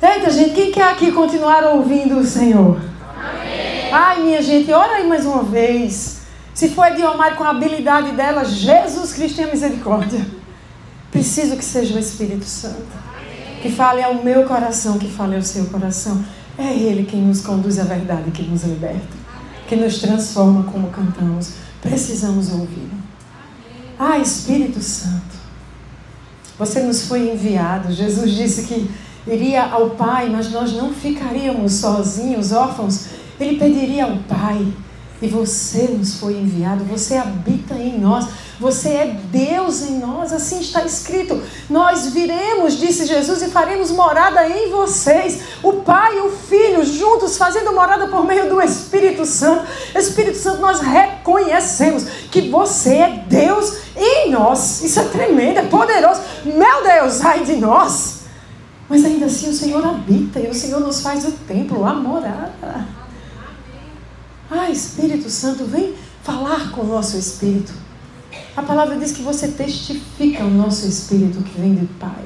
Eita, gente, quem quer aqui continuar ouvindo o Senhor? Amém. Ai, minha gente, ora aí mais uma vez. Se for Ediomar com a habilidade dela, Jesus Cristo tenha misericórdia. Preciso que seja o Espírito Santo. Que fale ao meu coração, que fale ao seu coração. É Ele quem nos conduz à verdade, que nos liberta. Que nos transforma como cantamos. Precisamos ouvi-lo. Ah, Espírito Santo. Você nos foi enviado. Jesus disse que iria ao Pai, mas nós não ficaríamos sozinhos, órfãos. Ele pediria ao Pai. E você nos foi enviado. Você habita em nós. Você é Deus em nós. Assim está escrito. Nós viremos, disse Jesus, e faremos morada em vocês. O Pai e o Filho juntos, fazendo morada por meio do Espírito Santo. Espírito Santo, nós reconhecemos que você é Deus em nós. Isso é tremendo, é poderoso. Meu Deus, ai de nós. Mas ainda assim o Senhor habita e o Senhor nos faz o templo, a morada. Ah, Espírito Santo, vem falar com o nosso espírito. A palavra diz que você testifica o nosso espírito que vem do Pai.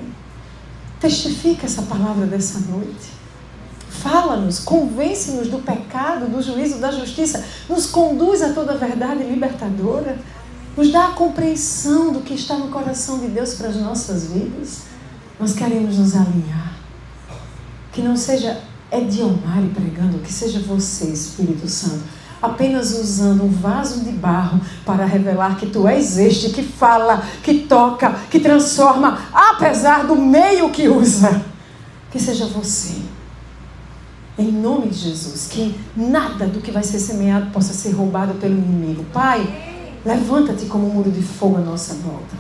Testifica essa palavra dessa noite. Fala-nos, convence-nos do pecado, do juízo, da justiça. Nos conduz a toda a verdade libertadora. Nos dá a compreensão do que está no coração de Deus para as nossas vidas. Nós queremos nos alinhar. Que não seja Ediomar pregando, que seja você, Espírito Santo, apenas usando um vaso de barro para revelar que tu és este que fala, que toca, que transforma, apesar do meio que usa. Que seja você. Em nome de Jesus, que nada do que vai ser semeado possa ser roubado pelo inimigo. Pai, levanta-te como um muro de fogo à nossa volta.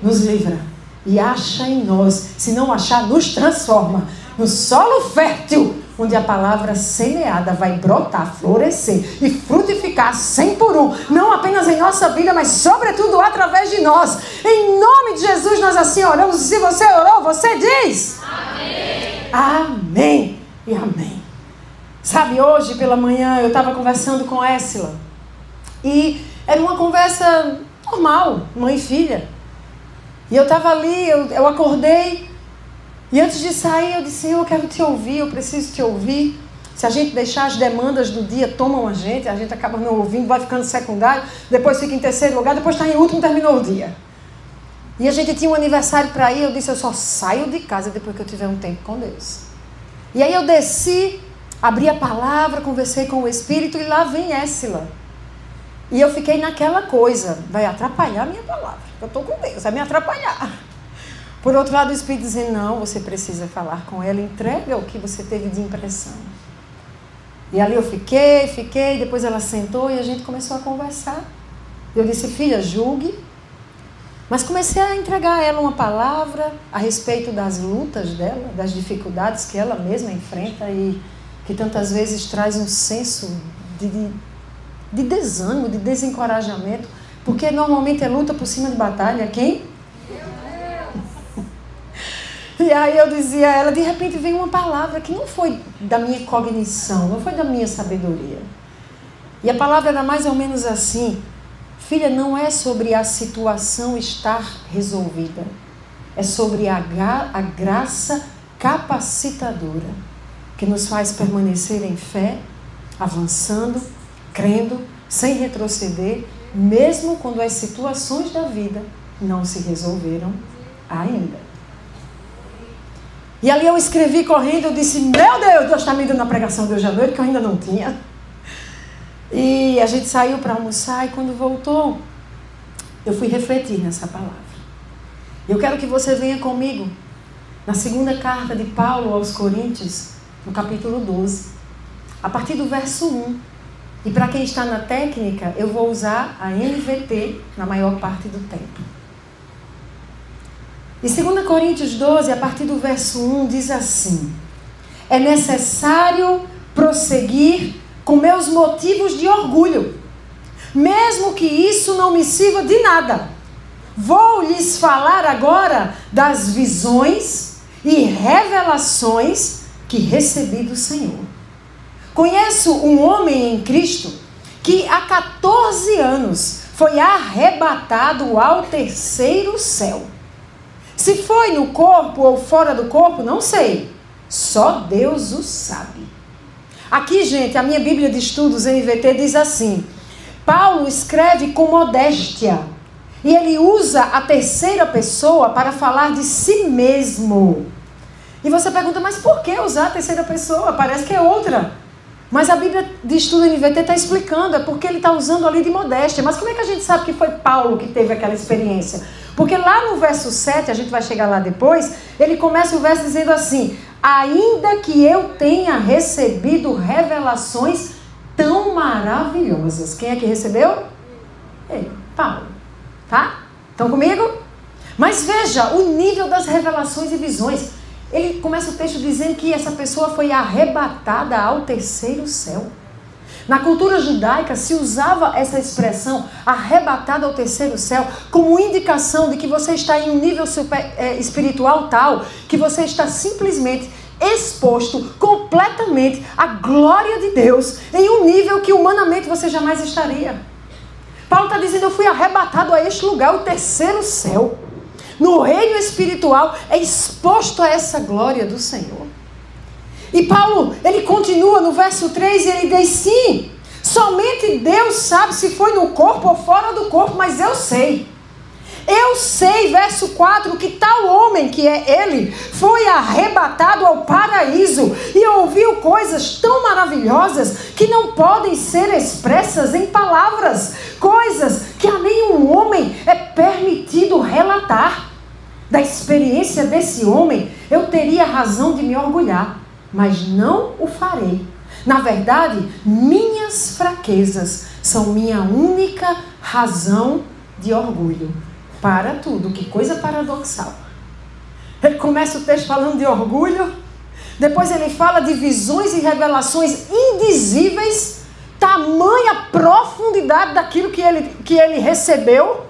Nos livra e acha em nós. Se não achar, nos transforma no solo fértil, onde a palavra semeada vai brotar, florescer e frutificar 100 por 1. Não apenas em nossa vida, mas sobretudo através de nós. Em nome de Jesus nós assim oramos. E se você orou, você diz amém. Amém e amém. Sabe, hoje pela manhã eu estava conversando com Éssila. E era uma conversa normal, mãe e filha. E eu estava ali, eu acordei. E antes de sair, eu disse, eu quero te ouvir, eu preciso te ouvir. Se a gente deixar as demandas do dia, tomam a gente acaba não ouvindo, vai ficando secundário, depois fica em terceiro lugar, depois está em último, terminou o dia. E a gente tinha um aniversário para ir, eu disse, eu só saio de casa depois que eu tiver um tempo com Deus. E aí eu desci, abri a palavra, conversei com o Espírito e lá vem Éssila. E eu fiquei naquela coisa, vai atrapalhar a minha palavra, eu estou com Deus, vai me atrapalhar. Por outro lado, o Espírito dizendo, não, você precisa falar com ela, entrega o que você teve de impressão. E ali eu fiquei, depois ela sentou e a gente começou a conversar. Eu disse, filha, julgue. Mas comecei a entregar a ela uma palavra a respeito das lutas dela, das dificuldades que ela mesma enfrenta e que tantas vezes traz um senso de desânimo, de desencorajamento, porque normalmente é luta por cima de batalha. Quem? E aí eu dizia a ela, de repente veio uma palavra que não foi da minha cognição, não foi da minha sabedoria. E a palavra era mais ou menos assim, filha, não é sobre a situação estar resolvida, é sobre a graça capacitadora, que nos faz permanecer em fé, avançando, crendo, sem retroceder, mesmo quando as situações da vida não se resolveram ainda. E ali eu escrevi correndo, eu disse, meu Deus, Deus está me dando a pregação de hoje à noite, que eu ainda não tinha. E a gente saiu para almoçar e quando voltou, eu fui refletir nessa palavra. Eu quero que você venha comigo na segunda carta de Paulo aos Coríntios, no capítulo 12, a partir do verso 1. E para quem está na técnica, eu vou usar a NVT na maior parte do tempo. E 2 Coríntios 12, a partir do verso 1, diz assim, é necessário prosseguir com meus motivos de orgulho, mesmo que isso não me sirva de nada. Vou lhes falar agora das visões e revelações que recebi do Senhor. Conheço um homem em Cristo que há 14 anos foi arrebatado ao terceiro céu. Se foi no corpo ou fora do corpo, não sei. Só Deus o sabe. Aqui, gente, a minha Bíblia de Estudos, NVT, diz assim: Paulo escreve com modéstia. E ele usa a terceira pessoa para falar de si mesmo. E você pergunta, mas por que usar a terceira pessoa? Parece que é outra. Mas a Bíblia de Estudo NVT está explicando, é porque ele está usando ali de modéstia. Mas como é que a gente sabe que foi Paulo que teve aquela experiência? Porque lá no verso 7, a gente vai chegar lá depois, ele começa o verso dizendo assim: ainda que eu tenha recebido revelações tão maravilhosas. Quem é que recebeu? Ele, Paulo. Tá? Estão comigo? Mas veja o nível das revelações e visões. Ele começa o texto dizendo que essa pessoa foi arrebatada ao terceiro céu. Na cultura judaica se usava essa expressão, arrebatada ao terceiro céu, como indicação de que você está em um nível espiritual tal, que você está simplesmente exposto completamente à glória de Deus, em um nível que humanamente você jamais estaria. Paulo está dizendo, eu fui arrebatado a este lugar, o terceiro céu. No reino espiritual é exposto a essa glória do Senhor. E Paulo, ele continua no verso 3 e ele diz, sim, somente Deus sabe se foi no corpo ou fora do corpo, mas eu sei. Eu sei, verso 4, que tal homem, que é ele, foi arrebatado ao paraíso e ouviu coisas tão maravilhosas que não podem ser expressas em palavras, coisas que a nenhum homem é permitido relatar. Da experiência desse homem, eu teria razão de me orgulhar, mas não o farei. Na verdade, minhas fraquezas são minha única razão de orgulho. Para tudo, que coisa paradoxal. Ele começa o texto falando de orgulho, depois ele fala de visões e revelações indizíveis, tamanha profundidade daquilo que ele recebeu,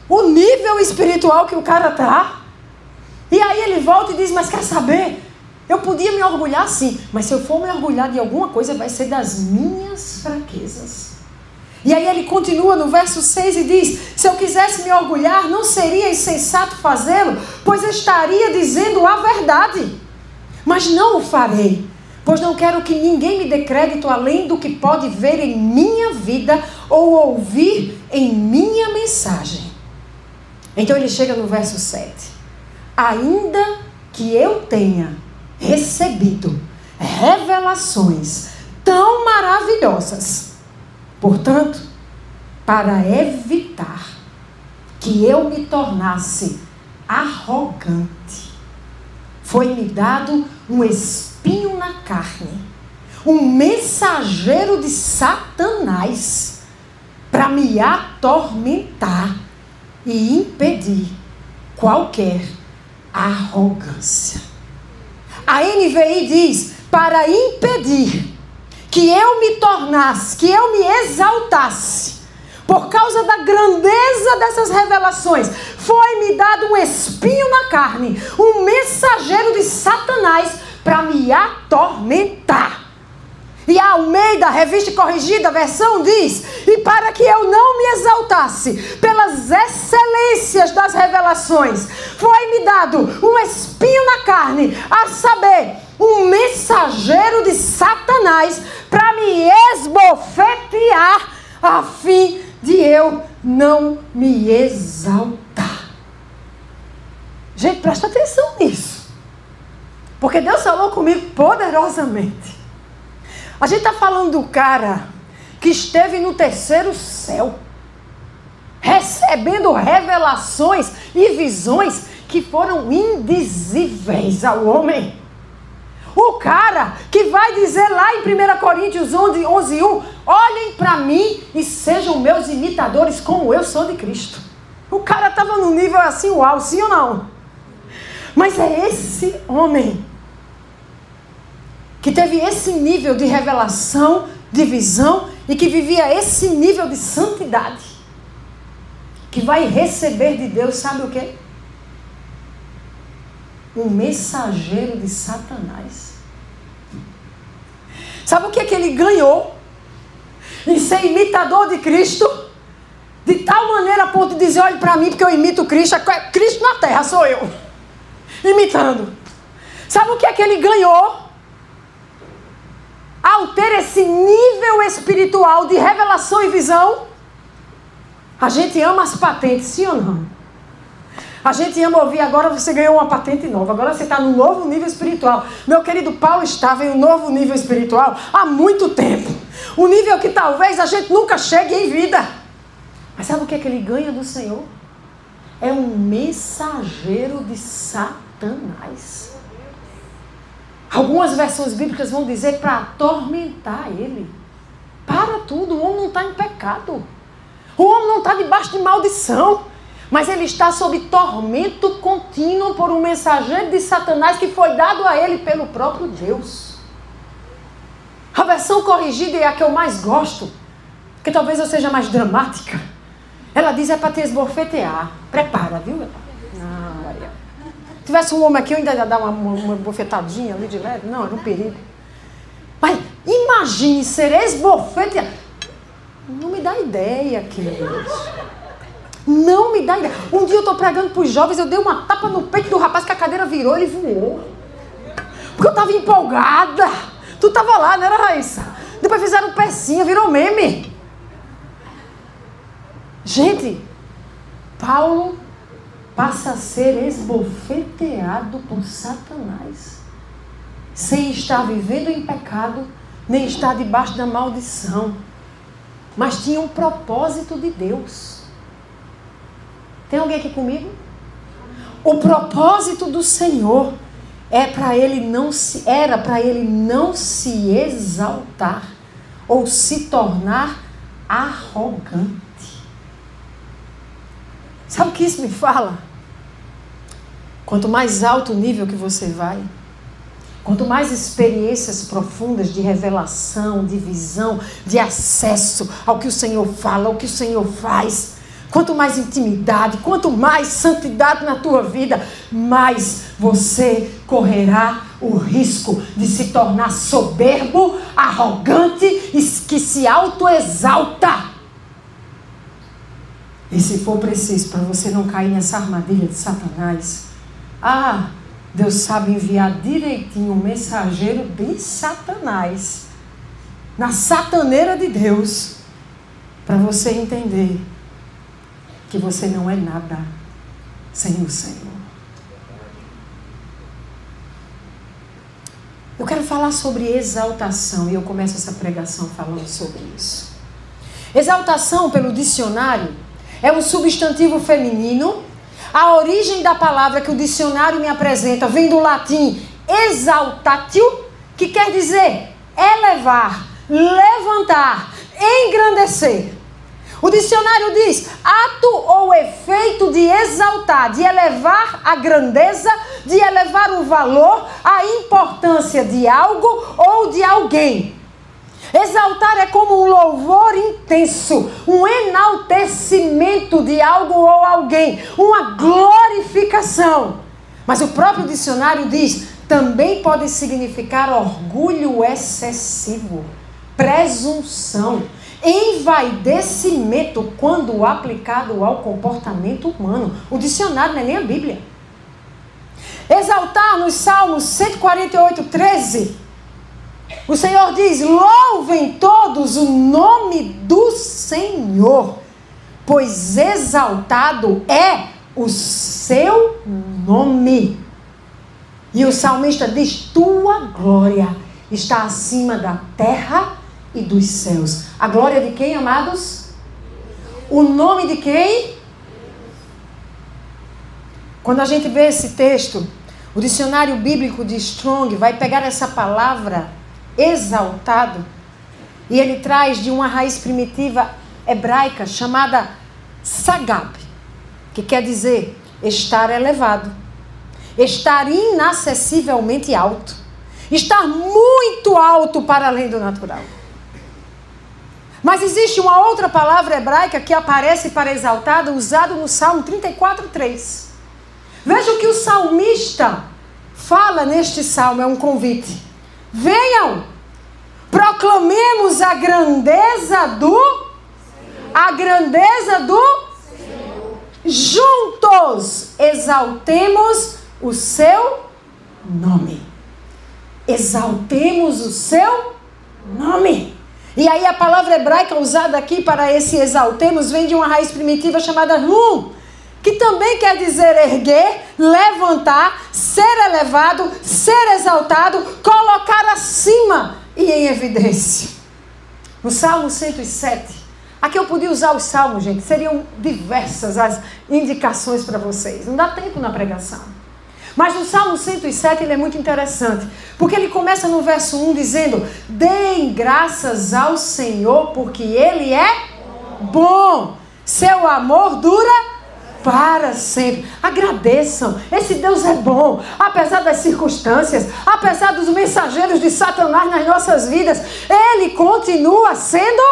o nível espiritual que o cara está. E aí ele volta e diz, mas quer saber? Eu podia me orgulhar sim, mas se eu for me orgulhar de alguma coisa, vai ser das minhas fraquezas. E aí ele continua no verso 6 e diz, se eu quisesse me orgulhar, não seria insensato fazê-lo, pois eu estaria dizendo a verdade. Mas não o farei, pois não quero que ninguém me dê crédito além do que pode ver em minha vida ou ouvir em minha mensagem. Então ele chega no verso 7. Ainda que eu tenha recebido revelações tão maravilhosas, portanto, para evitar que eu me tornasse arrogante, foi-me dado um espinho na carne, um mensageiro de Satanás, para me atormentar e impedir qualquer arrogância. A NVI diz, para impedir que eu me tornasse, que eu me exaltasse, por causa da grandeza dessas revelações, foi-me dado um espinho na carne, um mensageiro de Satanás para me atormentar. E a Almeida, Revista Corrigida, a versão diz, e para que eu não me exaltasse pelas excelências das revelações, foi-me dado um espinho na carne, a saber, um mensageiro de Satanás para me esbofetear, a fim de eu não me exaltar. Gente, presta atenção nisso, porque Deus falou comigo poderosamente. A gente está falando do cara que esteve no terceiro céu, recebendo revelações e visões que foram indizíveis ao homem. O cara que vai dizer lá em 1 Coríntios 11:1, olhem para mim e sejam meus imitadores como eu sou de Cristo. O cara estava num nível assim, uau, sim ou não? Mas é esse homem que teve esse nível de revelação, de visão, e que vivia esse nível de santidade, que vai receber de Deus, sabe o quê? Um mensageiro de Satanás. Sabe o que é que ele ganhou? Em ser imitador de Cristo, de tal maneira a ponto de dizer, olhe para mim porque eu imito Cristo, Cristo na terra sou eu, imitando. Sabe o que é que ele ganhou? Ao ter esse nível espiritual de revelação e visão. A gente ama as patentes, sim ou não? A gente ama ouvir, agora você ganhou uma patente nova, agora você está num novo nível espiritual. Meu querido Paulo estava em um novo nível espiritual há muito tempo. Um nível que talvez a gente nunca chegue em vida. Mas sabe o que é que ele ganha do Senhor? É um mensageiro de Satanás. Algumas versões bíblicas vão dizer para atormentar ele. Para tudo, o homem não está em pecado. O homem não está debaixo de maldição. Mas ele está sob tormento contínuo por um mensageiro de Satanás que foi dado a ele pelo próprio Deus. A versão corrigida é a que eu mais gosto, porque talvez eu seja mais dramática. Ela diz é para te esbofetear. Prepara, viu? Maria. Se tivesse um homem aqui, eu ainda ia dar uma bofetadinha ali de leve. Não, era um perigo. Mas imagine ser esbofeteado. Não me dá ideia, queridos. Não me dá ideia. Um dia eu estou pregando para os jovens, eu dei uma tapa no peito do rapaz que a cadeira virou, ele voou. Porque eu estava empolgada. Tu estava lá, não era, Raíssa? Depois fizeram pecinha, virou meme. Gente, Paulo passa a ser esbofeteado por Satanás. Sem estar vivendo em pecado, nem estar debaixo da maldição. Mas tinha um propósito de Deus. Tem alguém aqui comigo? O propósito do Senhor era para ele não se exaltar ou se tornar arrogante. Sabe o que isso me fala? Quanto mais alto o nível que você vai, quanto mais experiências profundas de revelação, de visão, de acesso ao que o Senhor fala, ao que o Senhor faz, quanto mais intimidade, quanto mais santidade na tua vida, mais você correrá o risco de se tornar soberbo, arrogante e que se autoexalta. E se for preciso, para você não cair nessa armadilha de Satanás, Deus sabe enviar direitinho um mensageiro de Satanás na sataneira de Deus, para você entender que você não é nada sem o Senhor. Eu quero falar sobre exaltação, e eu começo essa pregação falando sobre isso. Exaltação, pelo dicionário, é um substantivo feminino. A origem da palavra que o dicionário me apresenta vem do latim exaltatio, que quer dizer elevar, levantar, engrandecer. O dicionário diz ato ou efeito de exaltar, de elevar a grandeza, de elevar o valor, a importância de algo ou de alguém. Exaltar é como um louvor intenso, um enaltecimento de algo ou alguém, uma glorificação. Mas o próprio dicionário diz, também pode significar orgulho excessivo, presunção, envaidecimento quando aplicado ao comportamento humano. O dicionário não é nem a Bíblia. Exaltar nos Salmos 148, 13. O Senhor diz, louvem todos o nome do Senhor, pois exaltado é o seu nome. E o salmista diz, tua glória está acima da terra e dos céus. A glória de quem, amados? O nome de quem? Quando a gente vê esse texto, o dicionário bíblico de Strong vai pegar essa palavra exaltado e ele traz de uma raiz primitiva hebraica chamada sagab, que quer dizer estar elevado, estar inacessivelmente alto, estar muito alto para além do natural. Mas existe uma outra palavra hebraica que aparece para exaltado, usado no Salmo 34:3. Veja o que o salmista fala neste salmo, é um convite. Venham, proclamemos a grandeza do Senhor. A grandeza do Senhor. Juntos exaltemos o seu nome. Exaltemos o seu nome. E aí a palavra hebraica usada aqui para esse exaltemos vem de uma raiz primitiva chamada rum, que também quer dizer erguer, levantar, ser elevado, ser exaltado, colocar acima e em evidência. No Salmo 107, aqui eu podia usar os salmos, gente, seriam diversas as indicações para vocês, não dá tempo na pregação. Mas no Salmo 107 ele é muito interessante, porque ele começa no verso 1 dizendo: deem graças ao Senhor, porque Ele é bom, seu amor dura para sempre. Agradeçam, esse Deus é bom, apesar das circunstâncias, apesar dos mensageiros de Satanás nas nossas vidas, Ele continua sendo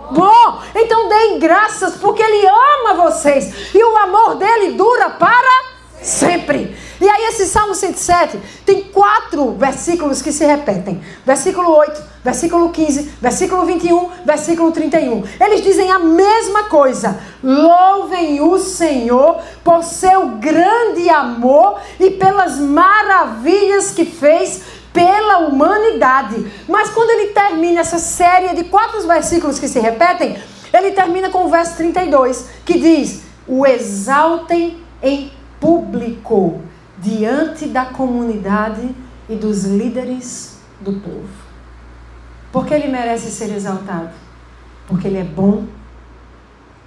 bom. Então deem graças, porque Ele ama vocês, e o amor dele dura para sempre. E aí esse Salmo 107 tem 4 versículos que se repetem. Versículo 8, versículo 15, versículo 21, versículo 31. Eles dizem a mesma coisa. Louvem o Senhor por seu grande amor e pelas maravilhas que fez pela humanidade. Mas quando ele termina essa série de 4 versículos que se repetem, ele termina com o verso 32, que diz: o exaltem em público, diante da comunidade e dos líderes do povo. Porque ele merece ser exaltado? Porque ele é bom,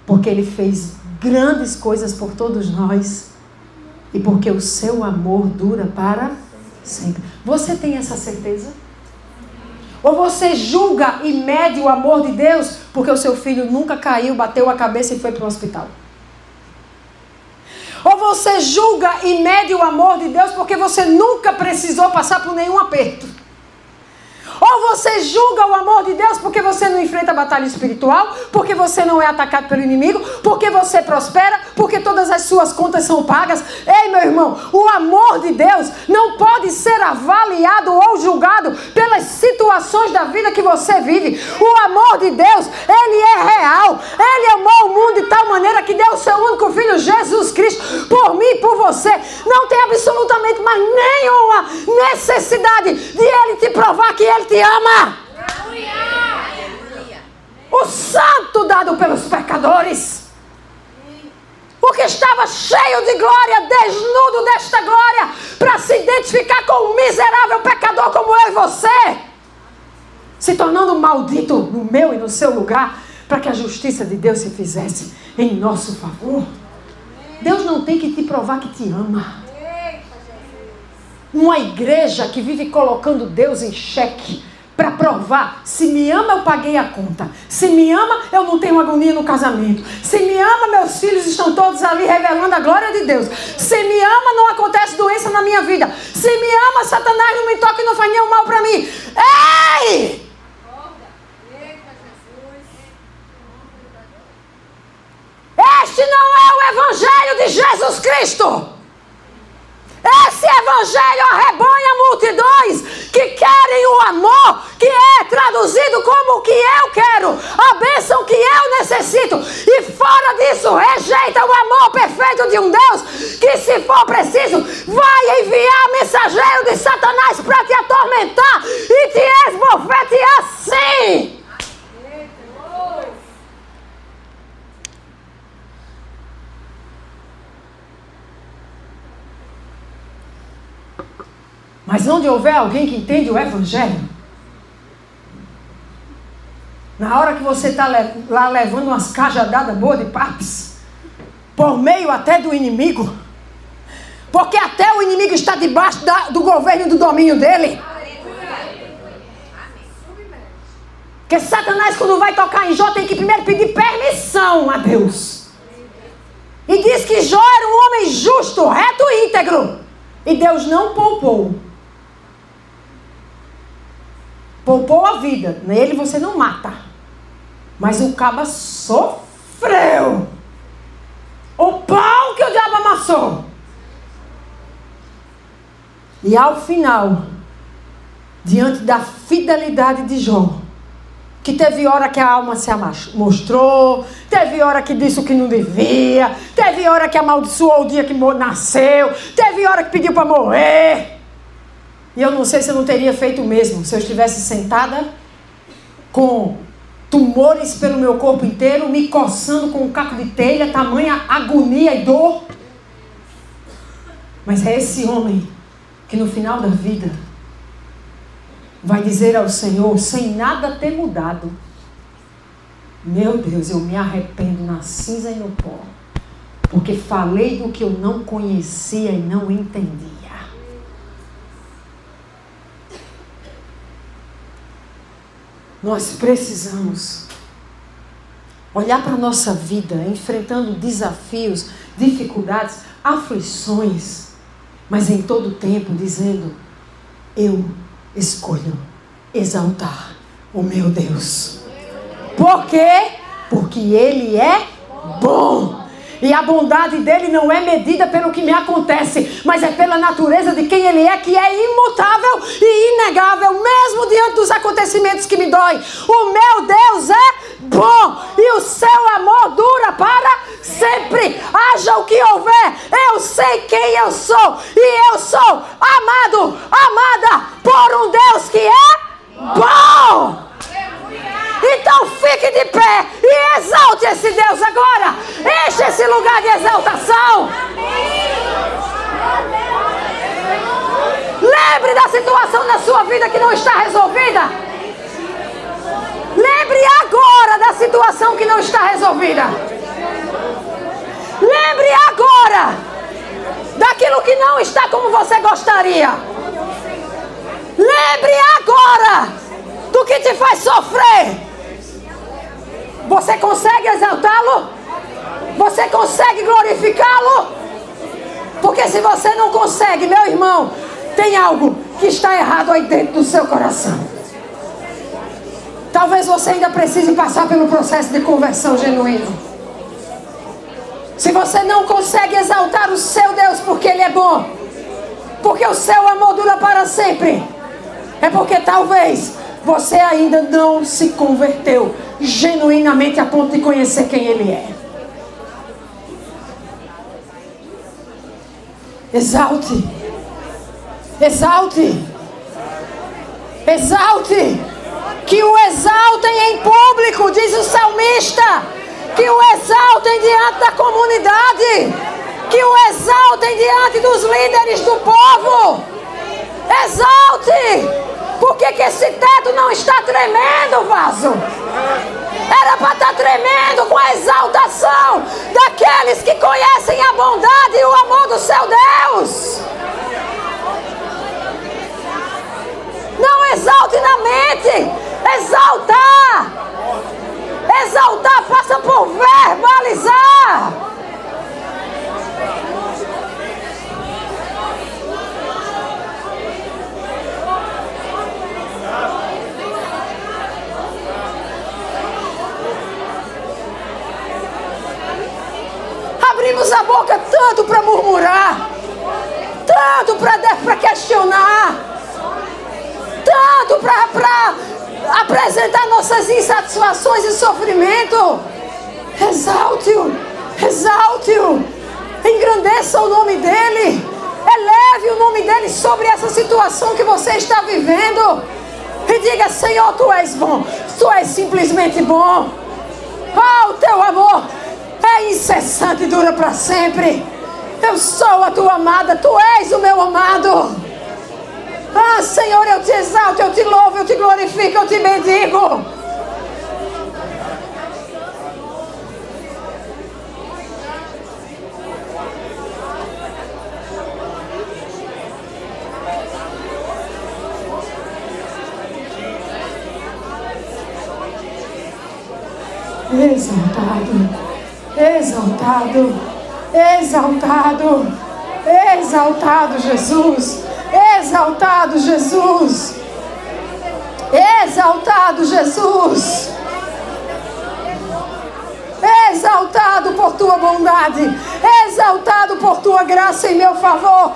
porque ele fez grandes coisas por todos nós e porque o seu amor dura para sempre. Você tem essa certeza? Ou você julga e mede o amor de Deus porque o seu filho nunca caiu, bateu a cabeça e foi para o hospital? Ou você julga e mede o amor de Deus porque você nunca precisou passar por nenhum aperto? Ou você julga o amor de Deus porque você não enfrenta batalha espiritual, porque você não é atacado pelo inimigo, porque você prospera, porque todas as suas contas são pagas? Ei, meu irmão, o amor de Deus não pode ser avaliado ou julgado pelas situações da vida que você vive. O amor de Deus, ele é real. Ele amou o mundo de tal maneira que deu o seu único filho, Jesus Cristo, por mim e por você. Não tem absolutamente mais nenhuma necessidade de ele te provar que ele te ama. O santo dado pelos pecadores, o que estava cheio de glória, desnudo desta glória, para se identificar com um miserável pecador como eu e você, se tornando maldito no meu e no seu lugar, para que a justiça de Deus se fizesse em nosso favor. Deus não tem que te provar que te ama. Uma igreja que vive colocando Deus em xeque para provar: se me ama, eu paguei a conta. Se me ama, eu não tenho agonia no casamento. Se me ama, meus filhos estão todos ali revelando a glória de Deus. Se me ama, não acontece doença na minha vida. Se me ama, Satanás não me toca e não faz nenhum mal para mim. Ei! Este não é o evangelho de Jesus Cristo. Esse evangelho arrebanha multidões que querem o amor, que é traduzido como o que eu quero, a bênção que eu necessito, e fora disso rejeita o amor perfeito de um Deus que, se for preciso, vai enviar mensageiro de Satanás para te atormentar e te esbofetear sim. Mas onde houver alguém que entende o evangelho, na hora que você está lá levando umas cajadadas boas de papos, por meio até do inimigo, porque até o inimigo está debaixo do governo e do domínio dele. Porque Satanás, quando vai tocar em Jó, tem que primeiro pedir permissão a Deus. E diz que Jó era um homem justo, reto e íntegro. E Deus não poupou. Poupou a vida. Nele você não mata. Mas o caba sofreu. O pão que o diabo amassou. E ao final, diante da fidelidade de Jó, que teve hora que a alma se mostrou, teve hora que disse o que não devia, teve hora que amaldiçoou o dia que nasceu, teve hora que pediu para morrer. E eu não sei se eu não teria feito o mesmo se eu estivesse sentada com tumores pelo meu corpo inteiro, me coçando com um caco de telha, tamanha agonia e dor. Mas é esse homem que no final da vida vai dizer ao Senhor, sem nada ter mudado: meu Deus, eu me arrependo na cinza e no pó, porque falei do que eu não conhecia e não entendia. Nós precisamos olhar para a nossa vida, enfrentando desafios, dificuldades, aflições, mas em todo tempo dizendo: eu escolho exaltar o meu Deus. Por quê? Porque Ele é bom. E a bondade dele não é medida pelo que me acontece, mas é pela natureza de quem ele é, que é imutável e inegável, mesmo diante dos acontecimentos que me doem. O meu Deus é bom e o seu amor dura para sempre. Haja o que houver, eu sei quem eu sou, e eu sou amado, amada por um Deus que é bom. Então fique de pé e exalte esse Deus agora. Enche esse lugar de exaltação. Lembre da situação na sua vida que não está resolvida. Lembre agora da situação que não está resolvida. Lembre agora daquilo que não está como você gostaria. Lembre agora do que te faz sofrer. Você consegue exaltá-lo? Você consegue glorificá-lo? Porque se você não consegue, meu irmão, tem algo que está errado aí dentro do seu coração. Talvez você ainda precise passar pelo processo de conversão genuíno. Se você não consegue exaltar o seu Deus porque Ele é bom, porque o seu amor dura para sempre, é porque talvez você ainda não se converteu genuinamente a ponto de conhecer quem Ele é. Exalte. Exalte. Exalte. Que o exaltem em público, diz o salmista. Que o exaltem diante da comunidade. Que o exaltem diante dos líderes do povo. Exalte. Por que esse teto não está tremendo, vaso? Era para estar tremendo com a exaltação daqueles que conhecem a bondade e o amor do seu Deus. Não exalte na mente. Exaltar. Exaltar passa por verbalizar. Abrimos a boca tanto para murmurar, tanto para questionar, tanto para apresentar nossas insatisfações e sofrimento. Exalte-o, exalte-o, engrandeça o nome dEle, eleve o nome dEle sobre essa situação que você está vivendo e diga: Senhor, Tu és bom, Tu és simplesmente bom. Oh, o Teu amor é incessante e dura para sempre. Eu sou a Tua amada, Tu és o meu amado. Ah, Senhor, eu te exalto, eu te louvo, eu te glorifico, eu te bendigo. Exaltado. Exaltado, exaltado, exaltado Jesus, exaltado Jesus, exaltado Jesus, exaltado por Tua bondade, exaltado por Tua graça em meu favor,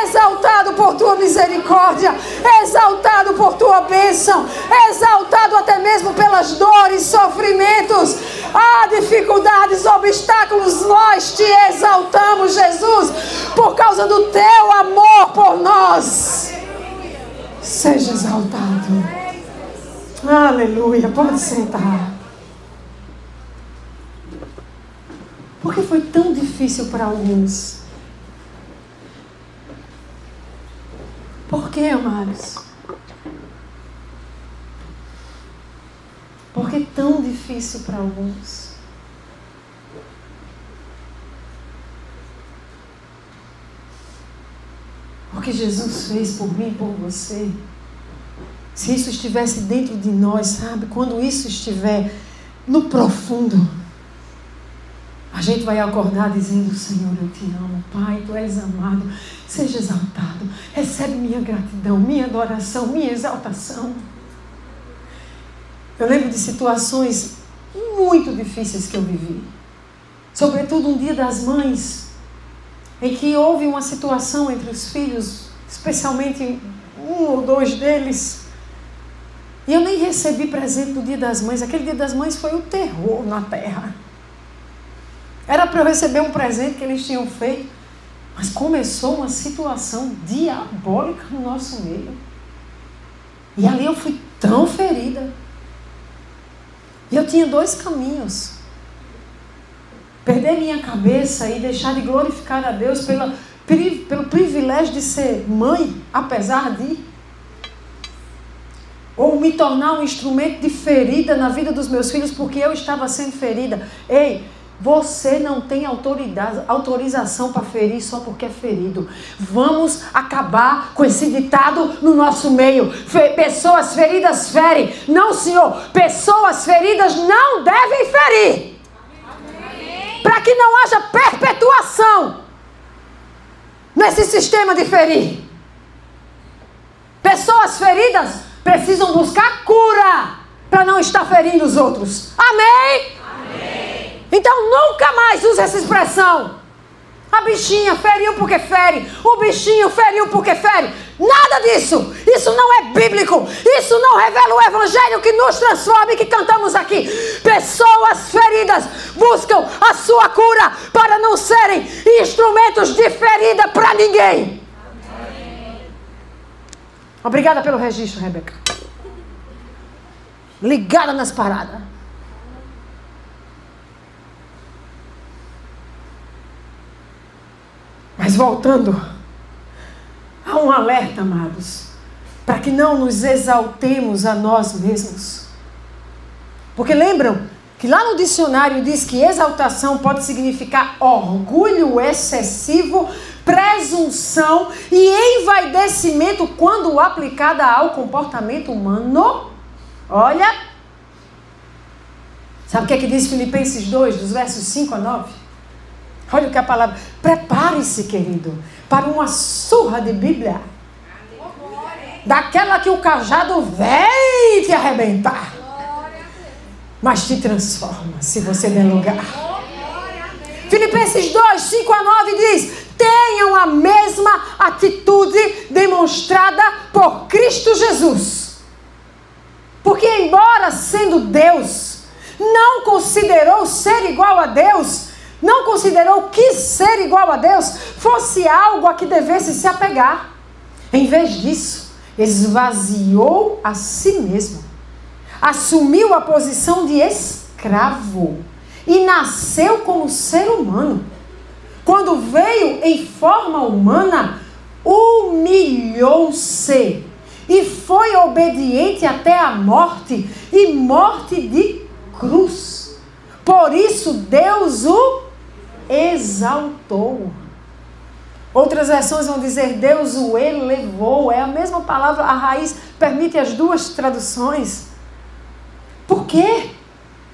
exaltado por Tua misericórdia, exaltado por Tua bênção, exaltado até mesmo pelas dores, sofrimentos, dificuldades, obstáculos. Nós Te exaltamos, Jesus, por causa do Teu amor por nós. seja exaltado. Aleluia. Pode sentar. Por que foi tão difícil para alguns? Por que, amados? Por que tão difícil para alguns? Porque Jesus fez por mim e por você. Se isso estivesse dentro de nós, sabe? Quando isso estiver no profundo, a gente vai acordar dizendo: Senhor, eu te amo, Pai, Tu és amado, seja exaltado, recebe minha gratidão, minha adoração, minha exaltação. Eu lembro de situações muito difíceis que eu vivi, sobretudo um Dia das Mães, em que houve uma situação entre os filhos, especialmente um ou dois deles, e eu nem recebi presente no Dia das Mães. Aquele Dia das Mães foi o terror na terra. Era para eu receber um presente que eles tinham feito, mas começou uma situação diabólica no nosso meio. E ali eu fui tão ferida. E eu tinha dois caminhos: perder minha cabeça e deixar de glorificar a Deus pelo privilégio de ser mãe, apesar de, ou me tornar um instrumento de ferida na vida dos meus filhos, porque eu estava sendo ferida. Ei, você não tem autorização para ferir só porque é ferido. Vamos acabar com esse ditado no nosso meio. Pessoas feridas ferem. Não, senhor. Pessoas feridas não devem ferir. Para que não haja perpetuação nesse sistema de ferir. Pessoas feridas precisam buscar cura para não estar ferindo os outros. Amém? Então nunca mais use essa expressão: a bichinha feriu porque fere, o bichinho feriu porque fere. Nada disso. Isso não é bíblico. Isso não revela o evangelho que nos transforma e que cantamos aqui. Pessoas feridas buscam a sua cura para não serem instrumentos de ferida para ninguém. Obrigada pelo registro, Rebeca. Ligada nas paradas. Mas voltando a um alerta, amados, para que não nos exaltemos a nós mesmos. Porque lembram que lá no dicionário diz que exaltação pode significar orgulho excessivo, presunção e envaidecimento quando aplicada ao comportamento humano. Olha, sabe o que é que diz Filipenses 2, dos versos 5 a 9? Olha o que a palavra... Prepare-se, querido, para uma surra de Bíblia. Daquela que o cajado vem te arrebentar. Mas te transforma, se você der lugar. Filipenses 2, 5 a 9 diz: tenham a mesma atitude demonstrada por Cristo Jesus. Porque embora sendo Deus, não considerou ser igual a Deus, não considerou que ser igual a Deus fosse algo a que devesse se apegar. Em vez disso, esvaziou a si mesmo, assumiu a posição de escravo e nasceu como ser humano. Quando veio em forma humana, humilhou-se e foi obediente até a morte, e morte de cruz. Por isso Deus o exaltou. Outras versões vão dizer Deus o elevou. É a mesma palavra, a raiz permite as duas traduções. Por quê?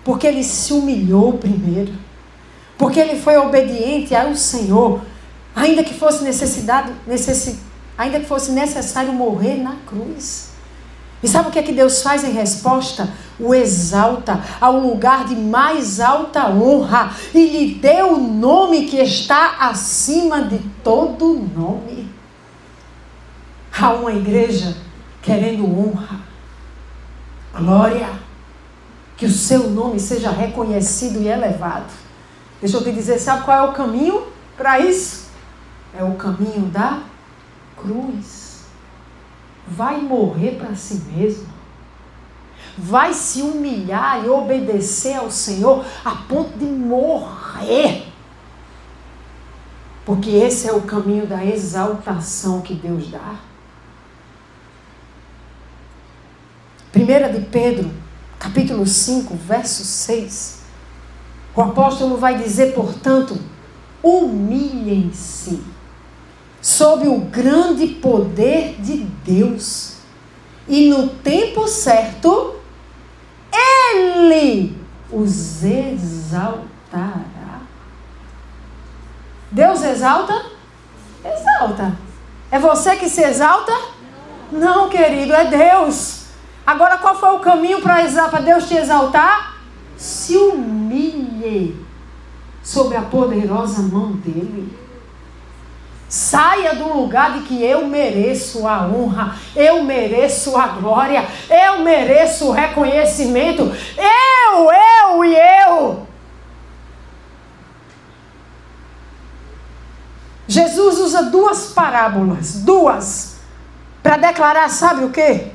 Porque ele se humilhou primeiro. Porque ele foi obediente ao Senhor, ainda que fosse ainda que fosse necessário morrer na cruz. E sabe o que é que Deus faz em resposta? O exalta ao lugar de mais alta honra e lhe deu o nome que está acima de todo nome. Há uma igreja querendo honra, glória, que o seu nome seja reconhecido e elevado. Deixa eu te dizer, sabe qual é o caminho para isso? É o caminho da cruz. vai morrer para si mesmo. Vai se humilhar e obedecer ao Senhor a ponto de morrer. Porque esse é o caminho da exaltação que Deus dá. 1 de Pedro, capítulo 5, verso 6. O apóstolo vai dizer, portanto, humilhem-se sob o grande poder de Deus. E no tempo certo, Ele os exaltará. Deus exalta? Exalta. É você que se exalta? Não, querido, é Deus. Agora, qual foi o caminho para Deus te exaltar? Se humilhe sob a poderosa mão dele. Saia do lugar de que eu mereço a honra, eu mereço a glória, eu mereço o reconhecimento. Eu. Jesus usa duas parábolas, para declarar, sabe o quê?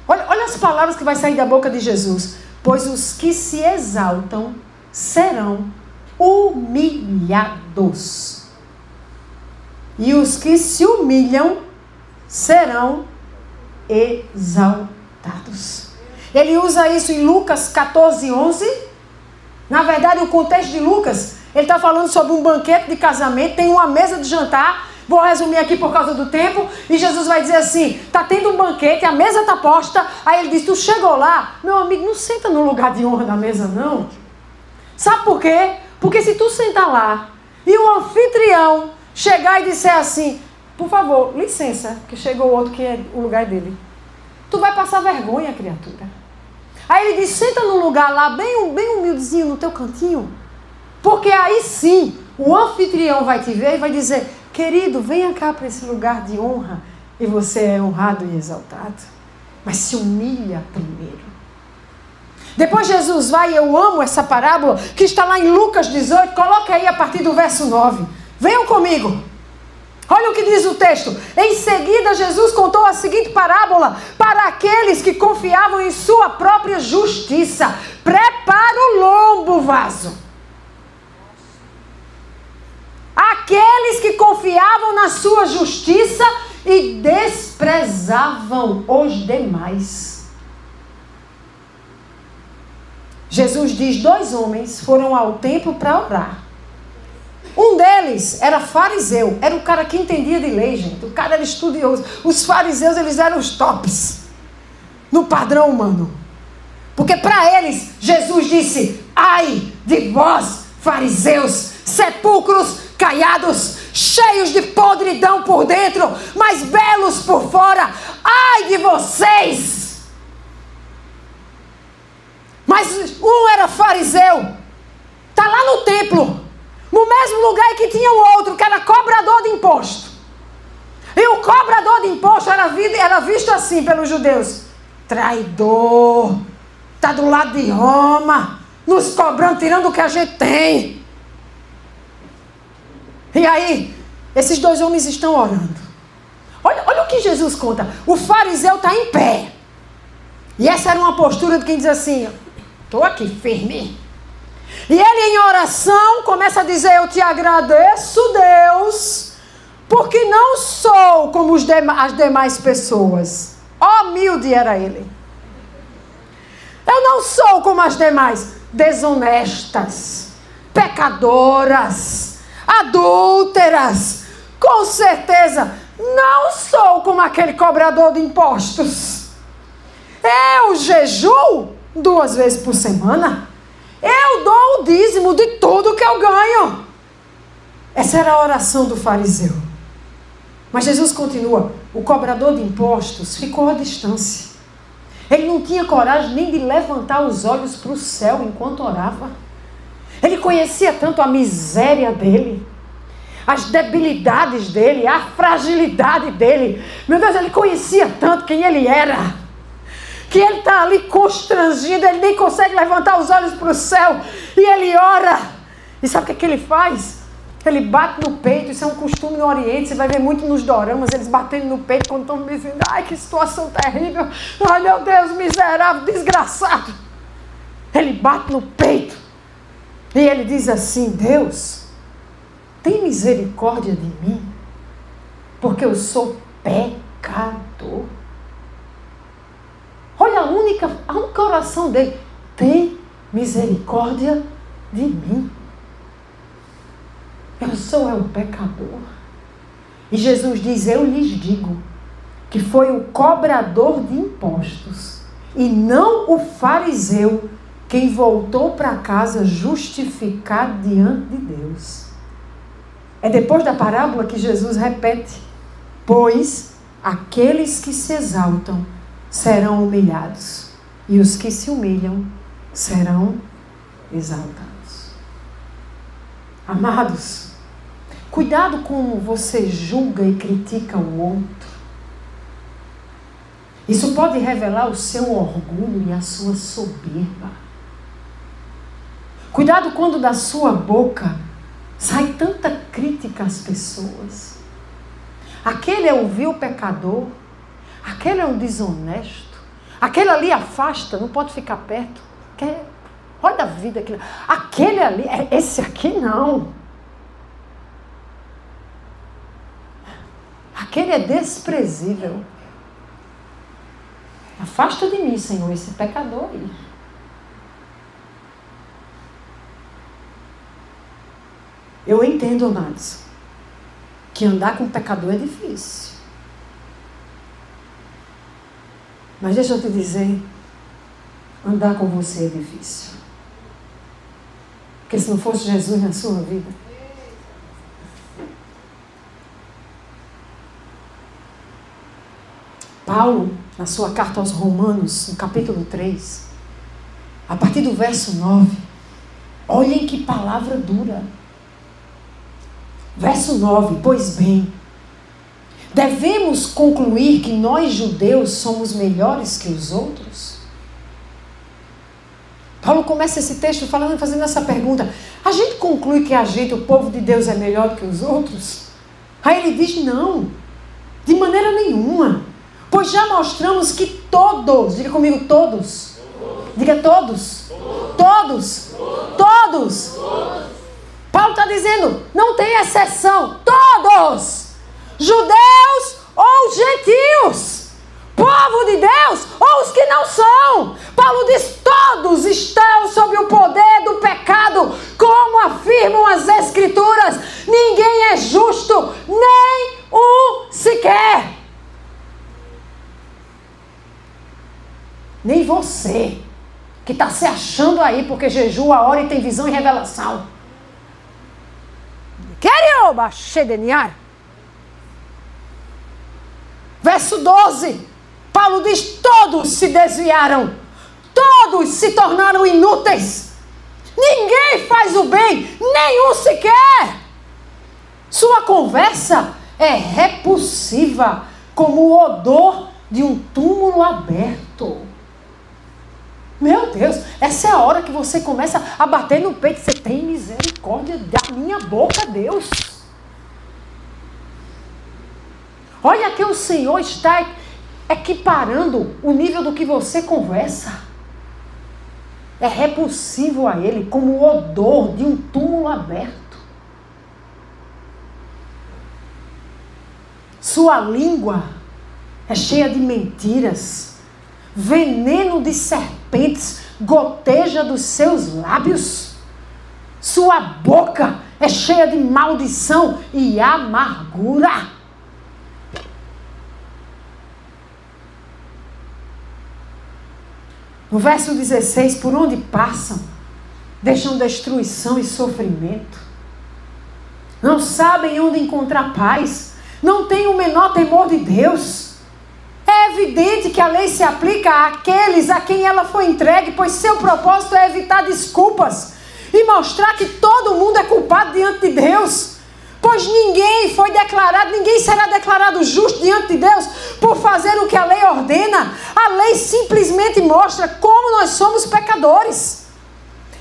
Olha as palavras que vai sair da boca de Jesus. Pois os que se exaltam serão humilhados. E os que se humilham serão exaltados. Ele usa isso em Lucas 14, 11. Na verdade, o contexto de Lucas, ele está falando sobre um banquete de casamento, tem uma mesa de jantar. Vou resumir aqui por causa do tempo. E Jesus vai dizer assim, está tendo um banquete, a mesa está posta. Aí ele diz, tu chegou lá, meu amigo, não senta no lugar de honra da mesa não. Sabe por quê? Porque se tu sentar lá e o anfitrião chegar e disser assim, por favor, licença, que chegou outro que é o lugar dele. Tu vai passar vergonha, criatura. Aí ele diz, senta no lugar lá, bem humildezinho no teu cantinho. Porque aí sim, o anfitrião vai te ver e vai dizer, querido, venha cá para esse lugar de honra. E você é honrado e exaltado. Mas se humilha primeiro. Depois Jesus vai, eu amo essa parábola, que está lá em Lucas 18. Coloque aí a partir do verso 9. Venham comigo. Olha o que diz o texto. Em seguida, Jesus contou a seguinte parábola para aqueles que confiavam em sua própria justiça. Prepara o lombo, vaso. Aqueles que confiavam na sua justiça e desprezavam os demais. Jesus diz, 2 homens foram ao templo para orar. Um deles era fariseu, era o cara que entendia de lei, gente. O cara era estudioso. Os fariseus, eles eram os tops no padrão humano. Porque para eles, Jesus disse, ai de vós, fariseus, sepulcros caiados, cheios de podridão por dentro, mas belos por fora. Ai de vocês! Mas um era fariseu, está lá no templo, no mesmo lugar que tinha o outro, que era cobrador de imposto. E o cobrador de imposto era visto assim pelos judeus: traidor, está do lado de Roma, nos cobrando, tirando o que a gente tem. E aí, esses 2 homens estão orando. Olha o que Jesus conta. O fariseu está em pé. E essa era uma postura de quem diz assim, estou aqui firme. E ele em oração começa a dizer, eu te agradeço, Deus, porque não sou como as demais pessoas. Humilde era ele. Eu não sou como as demais, desonestas, pecadoras, adúlteras. Com certeza, não sou como aquele cobrador de impostos. Eu jejuo 2 vezes por semana. Eu dou o dízimo de tudo que eu ganho. Essa era a oração do fariseu. Mas Jesus continua. O cobrador de impostos ficou à distância. Ele não tinha coragem nem de levantar os olhos para o céu enquanto orava. Ele conhecia tanto a miséria dele, as debilidades dele, a fragilidade dele. Meu Deus, ele conhecia tanto quem ele era, que ele está ali constrangido, ele nem consegue levantar os olhos para o céu. E ele ora. E sabe o que ele faz? Ele bate no peito, isso é um costume no Oriente, você vai ver muito nos doramas, eles batendo no peito quando estão dizendo, ai, que situação terrível, ai, meu Deus, miserável, desgraçado. Ele bate no peito e ele diz assim, Deus, tem misericórdia de mim, porque eu sou pecador. Olha a única oração dele, tem misericórdia de mim. Eu sou um pecador. E Jesus diz, eu lhes digo, que foi o cobrador de impostos, e não o fariseu, quem voltou para casa justificado diante de Deus. É depois da parábola que Jesus repete, pois aqueles que se exaltam serão humilhados, e os que se humilham serão exaltados. Amados, cuidado como você julga e critica o outro. Isso pode revelar o seu orgulho e a sua soberba. Cuidado quando da sua boca sai tanta crítica às pessoas. Aquele é o vil pecador, aquele é um desonesto, aquele ali afasta, não pode ficar perto. Olha a vida, aquele ali, esse aqui não. Aquele é desprezível. Afasta de mim, Senhor, esse pecador aí. Eu entendo, amados, que andar com pecador é difícil. Mas deixa eu te dizer, andar com você é difícil. Porque se não fosse Jesus na sua vida, Paulo, na sua carta aos Romanos, no capítulo 3, a partir do verso 9, olhem que palavra dura. Verso 9, pois bem, devemos concluir que nós judeus somos melhores que os outros? Paulo começa esse texto fazendo essa pergunta. A gente conclui que o povo de Deus é melhor do que os outros? Aí ele diz, não, de maneira nenhuma. Pois já mostramos que todos, diga comigo, todos. Diga todos. Todos. Todos. Paulo está dizendo, não tem exceção. Todos. Judeus ou gentios. Povo de Deus ou os que não são. Paulo diz, todos estão sob o poder do pecado. Como afirmam as Escrituras, ninguém é justo, nem um sequer. Nem você, que está se achando aí porque jejua, ora e tem visão e revelação. Verso 12, Paulo diz, todos se desviaram, todos se tornaram inúteis. Ninguém faz o bem, nenhum sequer. Sua conversa é repulsiva, como o odor de um túmulo aberto. Meu Deus, essa é a hora que você começa a bater no peito. Você tem misericórdia da minha boca, Deus. Olha que o Senhor está equiparando o nível do que você conversa. É repulsivo a Ele, como o odor de um túmulo aberto. Sua língua é cheia de mentiras. Veneno de serpentes goteja dos seus lábios. Sua boca é cheia de maldição e amargura. No verso 16, por onde passam, deixam destruição e sofrimento. Não sabem onde encontrar paz. Não têm o menor temor de Deus. É evidente que a lei se aplica àqueles a quem ela foi entregue, pois seu propósito é evitar desculpas e mostrar que todo mundo é culpado diante de Deus. Pois ninguém será declarado justo diante de Deus por fazer o que a lei ordena. A lei simplesmente mostra como nós somos pecadores.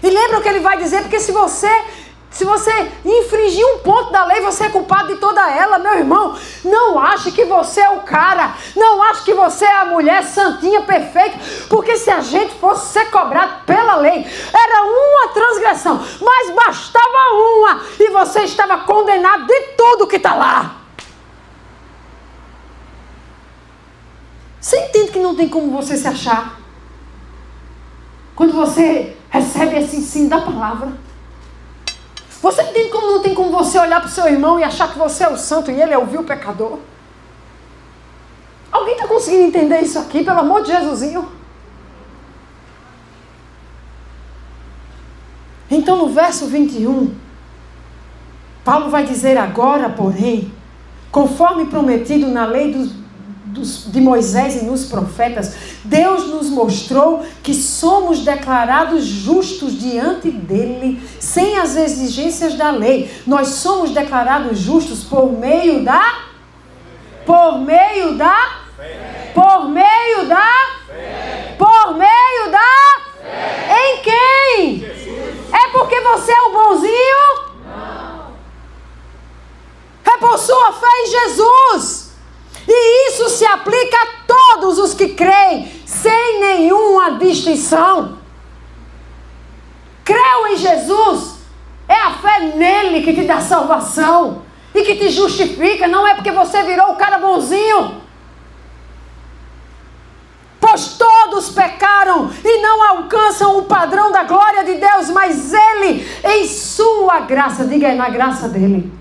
E lembra o que ele vai dizer? Porque se Se você infringir um ponto da lei, você é culpado de toda ela, meu irmão. Não ache que você é o cara. Não ache que você é a mulher santinha, perfeita. Porque se a gente fosse ser cobrado pela lei, era uma transgressão. Mas bastava uma e você estava condenado de tudo que está lá. Você entende que não tem como você se achar? Quando você recebe esse ensino da palavra. Você entende como não tem como você olhar para o seu irmão e achar que você é o santo e ele é o vil pecador? Alguém está conseguindo entender isso aqui, pelo amor de Jesusinho? Então no verso 21, Paulo vai dizer agora, porém, conforme prometido na lei de Moisés e nos profetas, Deus nos mostrou que somos declarados justos diante dele, sem as exigências da lei. Nós somos declarados justos por meio da em quem? É porque você é o bonzinho? Não. É por sua fé em Jesus. E isso se aplica a todos os que creem, sem nenhuma distinção. Creu em Jesus, é a fé nele que te dá salvação e que te justifica, não é porque você virou o cara bonzinho. Pois todos pecaram e não alcançam o padrão da glória de Deus, mas ele, em sua graça, diga aí, na graça dele,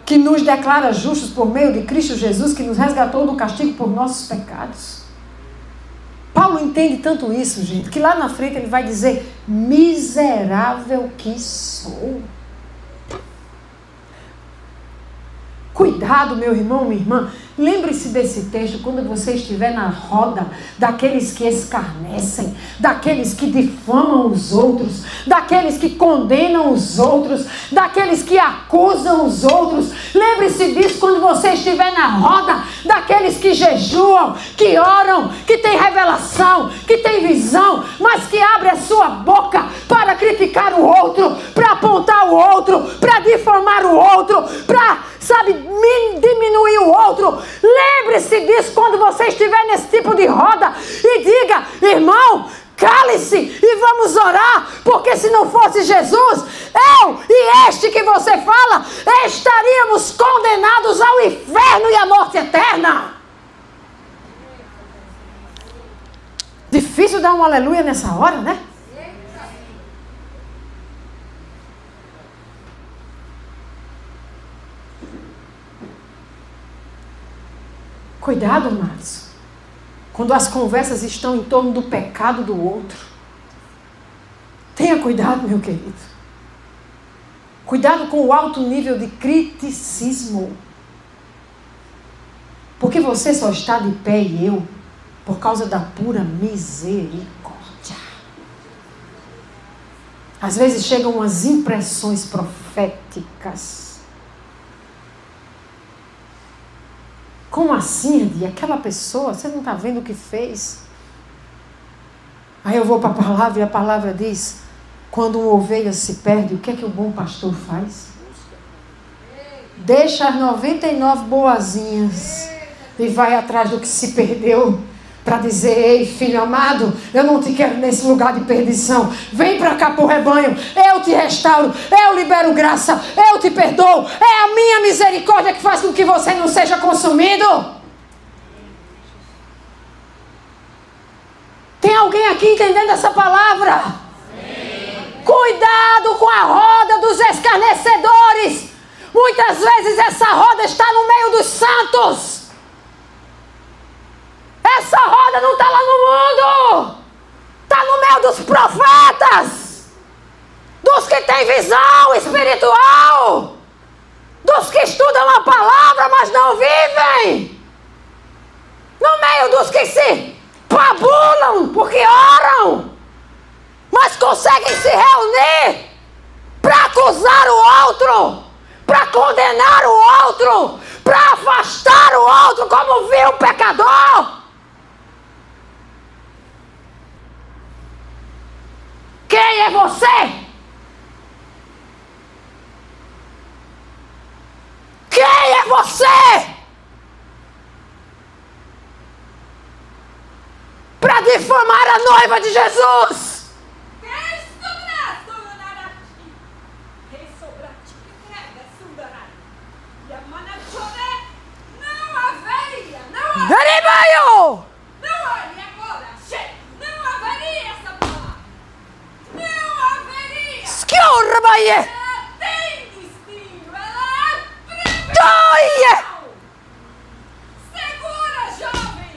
que nos declara justos por meio de Cristo Jesus, que nos resgatou do castigo por nossos pecados. Paulo entende tanto isso, gente, que lá na frente ele vai dizer: miserável que sou. Cuidado, meu irmão, minha irmã. Lembre-se desse texto quando você estiver na roda daqueles que escarnecem, daqueles que difamam os outros, daqueles que condenam os outros, daqueles que acusam os outros. Lembre-se disso quando você estiver na roda daqueles que jejuam, que oram, que têm revelação, que têm visão, mas que abrem a sua boca para criticar o outro, para apontar o outro, para difamar o outro, para, diminuir o outro. Lembre-se disso quando você estiver nesse tipo de roda e diga: irmão, cale-se e vamos orar, porque se não fosse Jesus, eu e este que você fala, estaríamos condenados ao inferno e à morte eterna. Difícil dar um aleluia nessa hora, né? Cuidado, amados, quando as conversas estão em torno do pecado do outro. Tenha cuidado, meu querido. Cuidado com o alto nível de criticismo. Porque você só está de pé e eu por causa da pura misericórdia. Às vezes chegam umas impressões proféticas. Como assim, Adi? Aquela pessoa, você não está vendo o que fez? Aí eu vou para a palavra e a palavra diz: quando uma ovelha se perde, o que é que o bom pastor faz? Deixa as 99 boazinhas e vai atrás do que se perdeu, para dizer: ei, filho amado, eu não te quero nesse lugar de perdição. Vem para cá para o rebanho, eu te restauro, eu libero graça, eu te perdoo. É a minha misericórdia que faz com que você não seja consumido. Tem alguém aqui entendendo essa palavra? Sim. Cuidado com a roda dos escarnecedores. Muitas vezes essa roda está no meio dos santos. Essa roda não está lá no mundo. Está no meio dos profetas. Dos que têm visão espiritual. Dos que estudam a palavra, mas não vivem. No meio dos que se pabulam porque oram, mas conseguem se reunir para acusar o outro, para condenar o outro, para afastar o outro como vil pecador. Quem é você você para difamar a noiva de Jesus. Derivaio! Não haveria agora, não haveria essa palavra. Não haveria. Schiorra, baie! Ela tem destino, ela é Doie! Segura, jovem!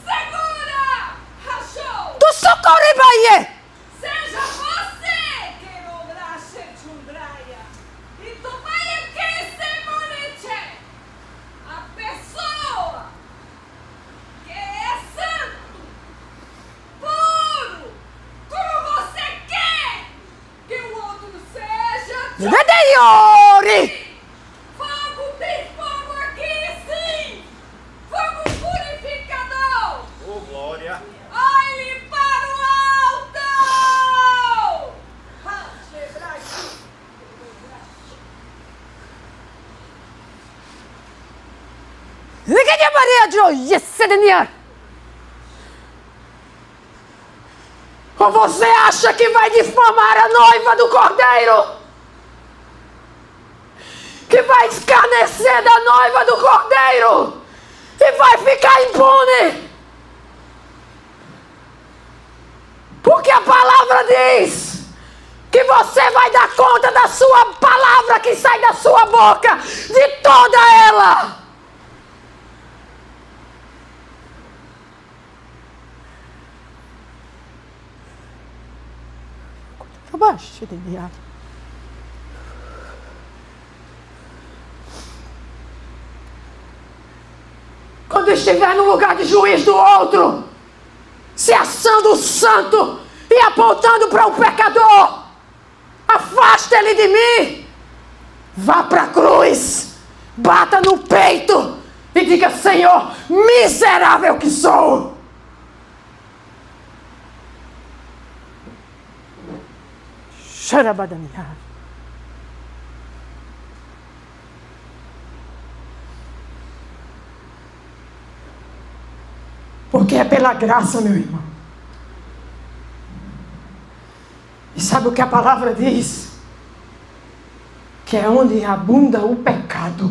Segura! Rachou! Tu socorre, baie! Seja você que obra Chechundraia. E tu vai aqui se moniche. A pessoa que é santo, puro, como você quer que o outro seja. Vedeiori! Fogo, tem fogo aqui, sim! Fogo purificador! Oh, glória! Olhe para o alto! Liga Maria Joia! Ou você acha que vai difamar a noiva do Cordeiro? Que vai escarnecer da noiva do Cordeiro? E vai ficar impune? Porque a palavra diz que você vai dar conta da sua palavra que sai da sua boca, de toda ela. Abaixe, Daniel. Quando estiver no lugar de juiz do outro, se achando santo e apontando para o pecador, afasta ele de mim. Vá para a cruz, bata no peito e diga: Senhor, miserável que sou. Xarabadaniá. Porque é pela graça, meu irmão. E sabe o que a palavra diz? Que é onde abunda o pecado,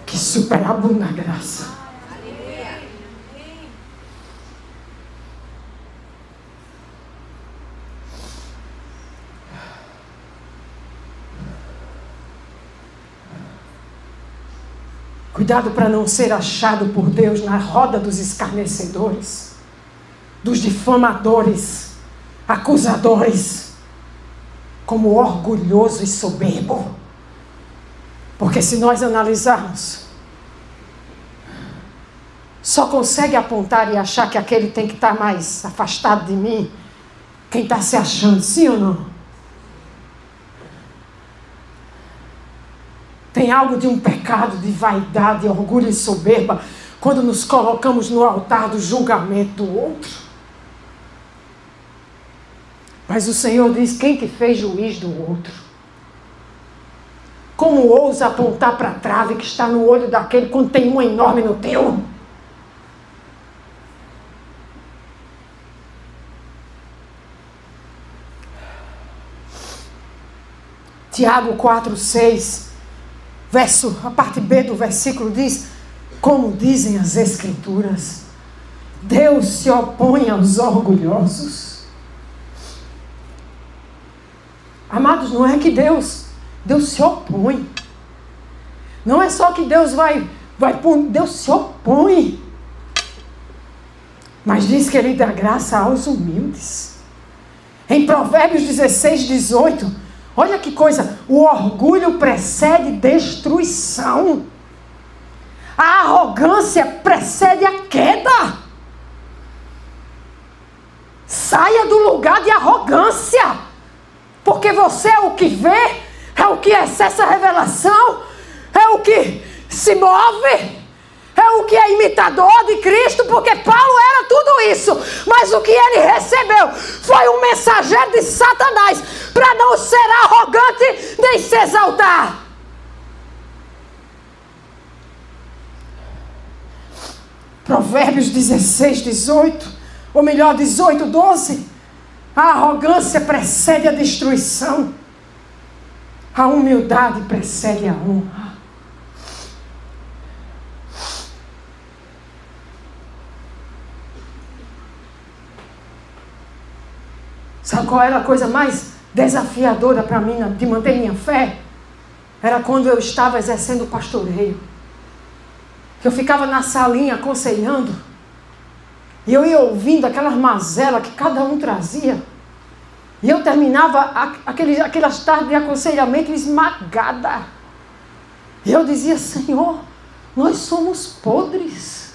que superabunda a graça. Cuidado para não ser achado por Deus na roda dos escarnecedores, dos difamadores, acusadores, como orgulhoso e soberbo. Porque se nós analisarmos, só consegue apontar e achar que aquele tem que estar mais afastado de mim quem está se achando, sim ou não? Tem algo de um pecado, de vaidade, orgulho e soberba, quando nos colocamos no altar do julgamento do outro. Mas o Senhor diz: quem te fez juiz do outro? Como ousa apontar para a trave que está no olho daquele quando tem uma enorme no teu? Tiago 4:6. A parte B do versículo diz: como dizem as Escrituras, Deus se opõe aos orgulhosos. Amados, não é que Deus se opõe. Não é só que Deus Deus se opõe. Mas diz que Ele dá graça aos humildes. Em Provérbios 16:18, olha que coisa, o orgulho precede destruição. A arrogância precede a queda. Saia do lugar de arrogância, porque você é o que vê, é o que acessa a revelação, é o que se move, é o que é imitador de Cristo, porque Paulo era tudo isso, mas o que ele recebeu foi um mensageiro de Satanás, para não ser arrogante nem se exaltar. Provérbios 16, 18, ou melhor, 18, 12. A arrogância precede a destruição. A humildade precede a honra. Sabe qual era a coisa mais desafiadora para mim de manter minha fé? Era quando eu estava exercendo o pastoreio. Que eu ficava na salinha aconselhando. E eu ia ouvindo aquelas mazelas que cada um trazia. E eu terminava aquelas tardes de aconselhamento esmagada. E eu dizia: Senhor, nós somos podres.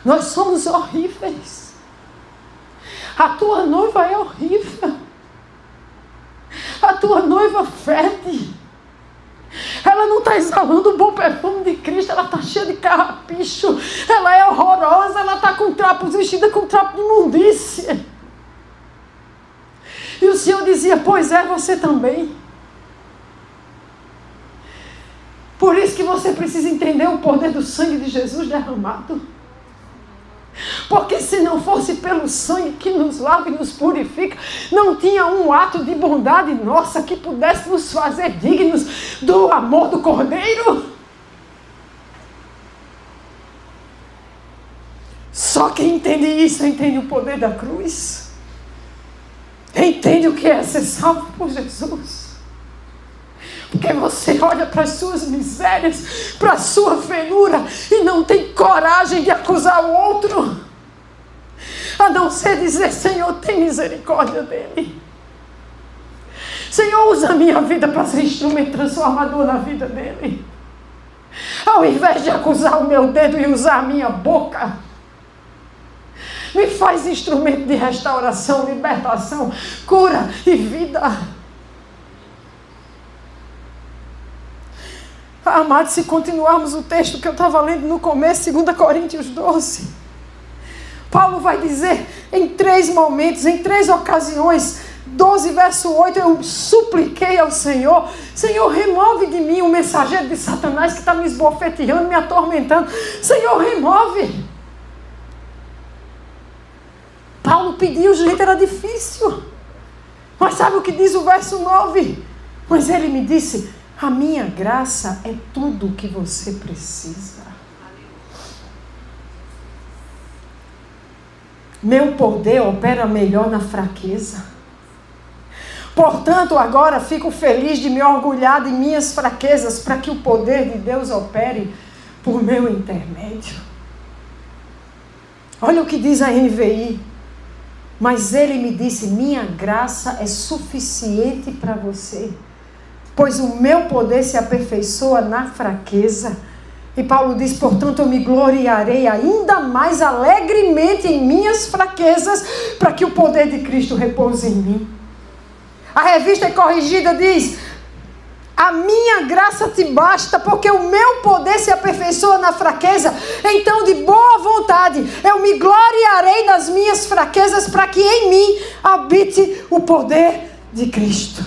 Nós somos horríveis. A tua noiva é horrível. A tua noiva fede. Ela não está exalando o bom perfume de Cristo. Ela está cheia de carrapicho. Ela é horrorosa. Ela está com trapos, vestida com trapo de imundícia. E o Senhor dizia: pois é, você também. Por isso que você precisa entender o poder do sangue de Jesus derramado. Porque se não fosse pelo sangue que nos lava e nos purifica, não tinha um ato de bondade nossa que pudesse nos fazer dignos do amor do Cordeiro. Só quem entende isso entende o poder da cruz. Entende o que é ser salvo por Jesus. Porque você olha para as suas misérias, para a sua feiura, e não tem coragem de acusar o outro, a não ser dizer: Senhor, tem misericórdia dele. Senhor, usa a minha vida para ser instrumento transformador na vida dele. Ao invés de acusar o meu dedo e usar a minha boca, me faz instrumento de restauração, libertação, cura e vida. Amados, se continuarmos o texto que eu estava lendo no começo, 2 Coríntios 12, Paulo vai dizer em 3 momentos, em 3 ocasiões, 12 verso 8, eu supliquei ao Senhor: Senhor, remove de mim o mensageiro de Satanás que está me esbofeteando, me atormentando. Senhor, remove. Paulo pediu, gente, era difícil. Mas sabe o que diz o verso 9? Mas ele me disse: a minha graça é tudo o que você precisa. Meu poder opera melhor na fraqueza. Portanto, agora fico feliz de me orgulhar de minhas fraquezas, para que o poder de Deus opere por meu intermédio. Olha o que diz a NVI. Mas ele me disse: minha graça é suficiente para você, pois o meu poder se aperfeiçoa na fraqueza. E Paulo diz: portanto eu me gloriarei ainda mais alegremente em minhas fraquezas, para que o poder de Cristo repouse em mim. A Revista Corrigida diz: a minha graça te basta, porque o meu poder se aperfeiçoa na fraqueza. Então, de boa vontade, eu me gloriarei nas minhas fraquezas, para que em mim habite o poder de Cristo.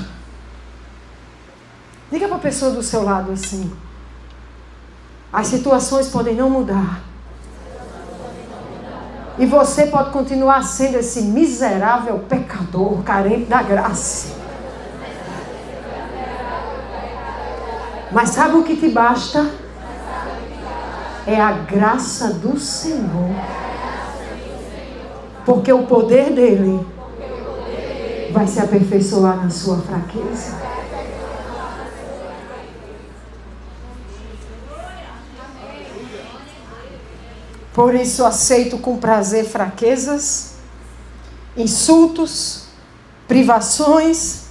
Diga para a pessoa do seu lado assim: as situações podem não mudar, e você pode continuar sendo esse miserável pecador, carente da graça. Mas sabe o que te basta? É a graça do Senhor. Porque o poder dele vai se aperfeiçoar na sua fraqueza. Por isso aceito com prazer fraquezas, insultos, privações,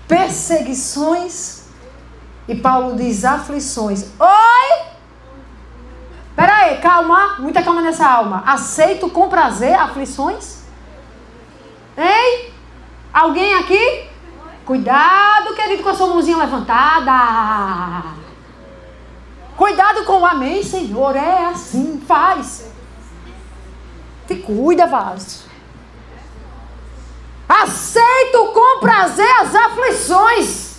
perseguições. E Paulo diz: aflições. Oi! Peraí, calma, muita calma nessa alma. Aceito com prazer aflições? Ei? Alguém aqui? Cuidado, querido, com a sua mãozinha levantada. Cuidado com o amém, Senhor. É assim, faz. Te cuida, vaso. Aceito com prazer as aflições.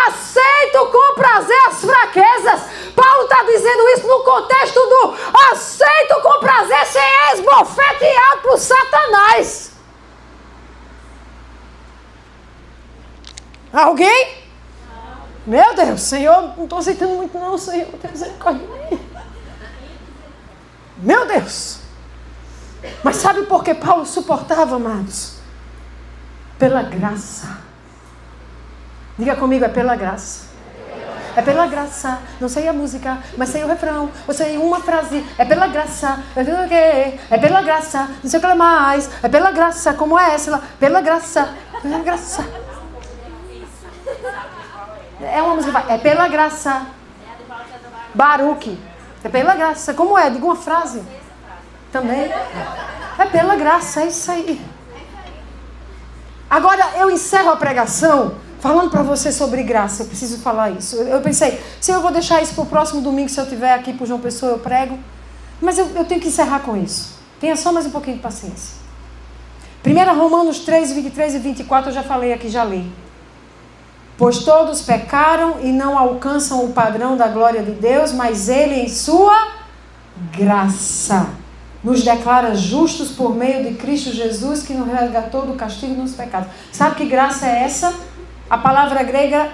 Aceito com prazer as fraquezas, Paulo está dizendo isso no contexto do aceito com prazer ser esbofeteado por Satanás. Alguém? Meu Deus, Senhor, não estou aceitando muito não, Senhor, tem misericórdia de mim. Meu Deus. Mas sabe por que Paulo suportava, amados? Pela graça. Diga comigo, é pela graça. É pela graça. Não sei a música, mas sei o refrão. Eu sei uma frase. É pela graça. É pela graça. Não sei o que mais. É pela graça. Como é essa? Pela graça. Pela graça. É uma música. É pela graça. Baruque. É pela graça. Como é? Diga uma frase. Também. É pela graça. É isso aí. Agora eu encerro a pregação falando para você sobre graça. Eu preciso falar isso. Eu pensei, se eu vou deixar isso para o próximo domingo, se eu estiver aqui por João Pessoa, eu prego. Mas eu tenho que encerrar com isso. Tenha só mais um pouquinho de paciência. 1 Romanos 3, 23 e 24, eu já falei aqui, já li. Pois todos pecaram e não alcançam o padrão da glória de Deus, mas Ele, em sua graça, nos declara justos por meio de Cristo Jesus, que nos resgatou do castigo dos pecados. Sabe que graça é essa? A palavra grega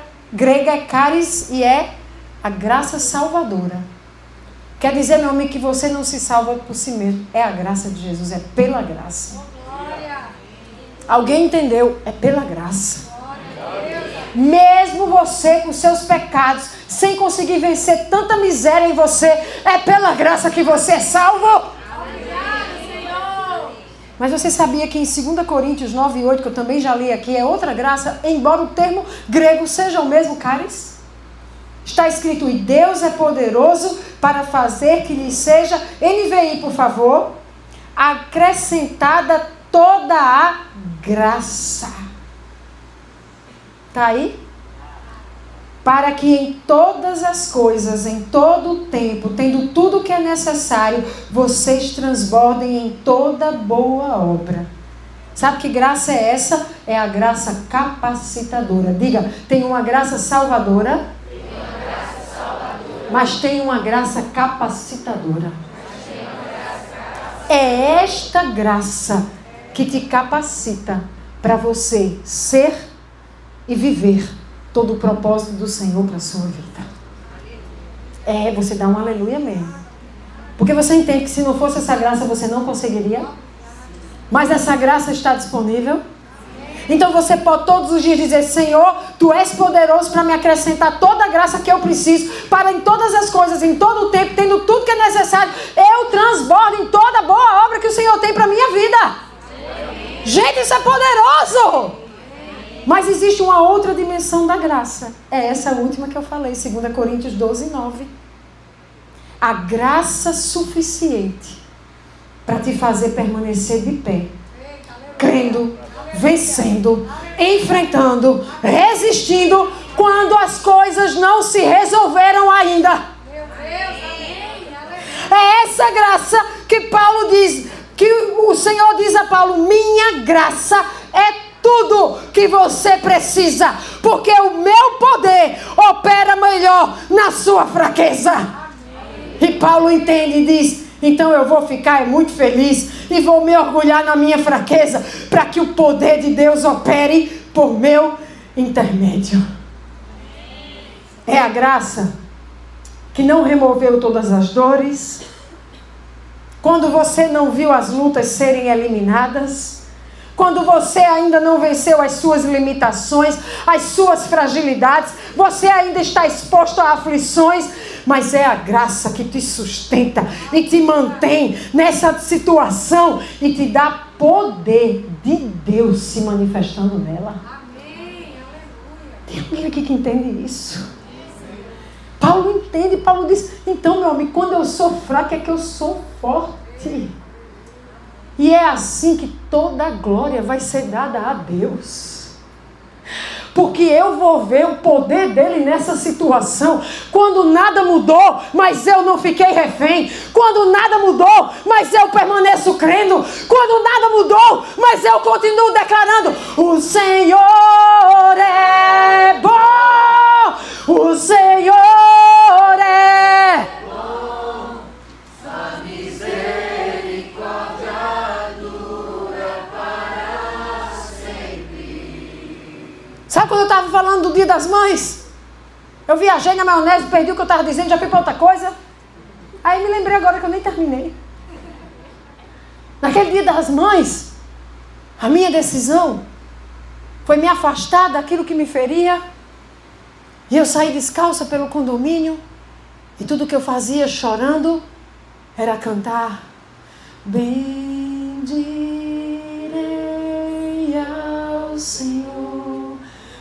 é charis e é a graça salvadora. Quer dizer, meu amigo, que você não se salva por si mesmo. É a graça de Jesus, é pela graça. Alguém entendeu? É pela graça. Mesmo você com seus pecados, sem conseguir vencer tanta miséria em você, é pela graça que você é salvo. Mas você sabia que em 2 Coríntios 9 e 8, que eu também já li aqui, é outra graça, embora o termo grego seja o mesmo, charis? Está escrito, e Deus é poderoso para fazer que lhe seja, NVI, por favor, acrescentada toda a graça. Está aí? Para que em todas as coisas, em todo o tempo, tendo tudo o que é necessário, vocês transbordem em toda boa obra. Sabe que graça é essa? É a graça capacitadora. Diga, tem uma graça salvadora, mas tem uma graça capacitadora. É esta graça que te capacita para você ser e viver todo o propósito do Senhor para a sua vida. É, você dá um aleluia mesmo. Porque você entende que se não fosse essa graça, você não conseguiria. Mas essa graça está disponível. Então você pode todos os dias dizer, Senhor, Tu és poderoso para me acrescentar toda a graça que eu preciso, para em todas as coisas, em todo o tempo, tendo tudo que é necessário, eu transbordo em toda boa obra que o Senhor tem para a minha vida. Gente, isso é poderoso! Mas existe uma outra dimensão da graça. É essa última que eu falei, 2 Coríntios 12, 9. A graça suficiente para te fazer permanecer de pé. Crendo, vencendo, enfrentando, resistindo, quando as coisas não se resolveram ainda. É essa graça que Paulo diz, que o Senhor diz a Paulo, minha graça é tudo que você precisa, porque o meu poder opera melhor na sua fraqueza. E Paulo entende e diz, então eu vou ficar muito feliz e vou me orgulhar na minha fraqueza, para que o poder de Deus opere por meu intermédio. É a graça que não removeu todas as dores, quando você não viu as lutas serem eliminadas, quando você ainda não venceu as suas limitações, as suas fragilidades, você ainda está exposto a aflições, mas é a graça que te sustenta e te mantém nessa situação e te dá poder de Deus se manifestando nela. Amém. Tem alguém aqui que entende isso? Paulo entende, Paulo diz, então meu amigo, quando eu sou fraco é que eu sou forte. E é assim que toda a glória vai ser dada a Deus. Porque eu vou ver o poder dele nessa situação. Quando nada mudou, mas eu não fiquei refém. Quando nada mudou, mas eu permaneço crendo. Quando nada mudou, mas eu continuo declarando: o Senhor é bom. O Senhor é Sabe quando eu estava falando do Dia das Mães? Eu viajei na maionese, perdi o que eu estava dizendo, já fui para outra coisa. Aí me lembrei agora que eu nem terminei. Naquele Dia das Mães, a minha decisão foi me afastar daquilo que me feria. E eu saí descalça pelo condomínio. E tudo que eu fazia chorando era cantar: bendirei ao Senhor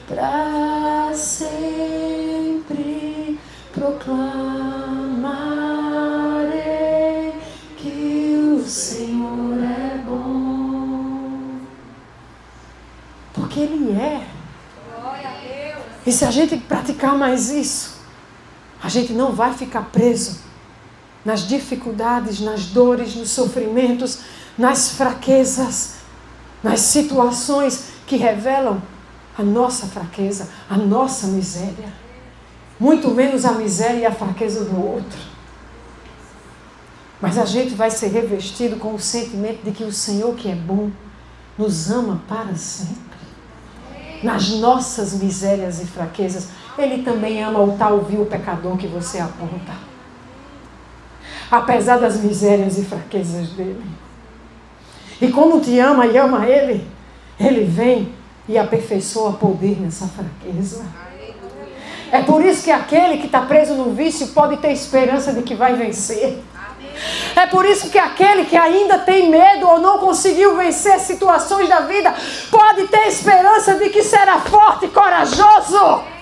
para sempre, proclamarei que o Senhor é bom. Porque Ele é. Glória a Deus. E se a gente praticar mais isso, a gente não vai ficar preso nas dificuldades, nas dores, nos sofrimentos, nas fraquezas, nas situações que revelam a nossa fraqueza, a nossa miséria. Muito menos a miséria e a fraqueza do outro. Mas a gente vai ser revestido com o sentimento de que o Senhor, que é bom, nos ama para sempre. Nas nossas misérias e fraquezas, Ele também ama o tal vil pecador que você aponta. Apesar das misérias e fraquezas dele. E como te ama e ama Ele, Ele vem e aperfeiçoa poder nessa fraqueza. É por isso que aquele que está preso no vício pode ter esperança de que vai vencer. É por isso que aquele que ainda tem medo ou não conseguiu vencer situações da vida pode ter esperança de que será forte e corajoso.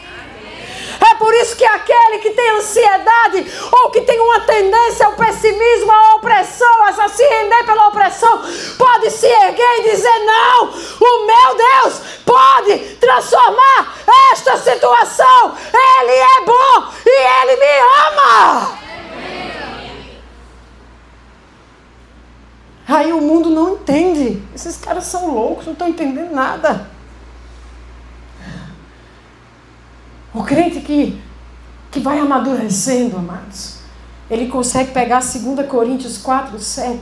É por isso que aquele que tem ansiedade ou que tem uma tendência ao pessimismo, à opressão, a se render pela opressão, pode se erguer e dizer: não, o meu Deus pode transformar esta situação. Ele é bom e Ele me ama. Aí o mundo não entende. Esses caras são loucos, não estão entendendo nada. O crente que vai amadurecendo, amados, ele consegue pegar 2 Coríntios 4, 7.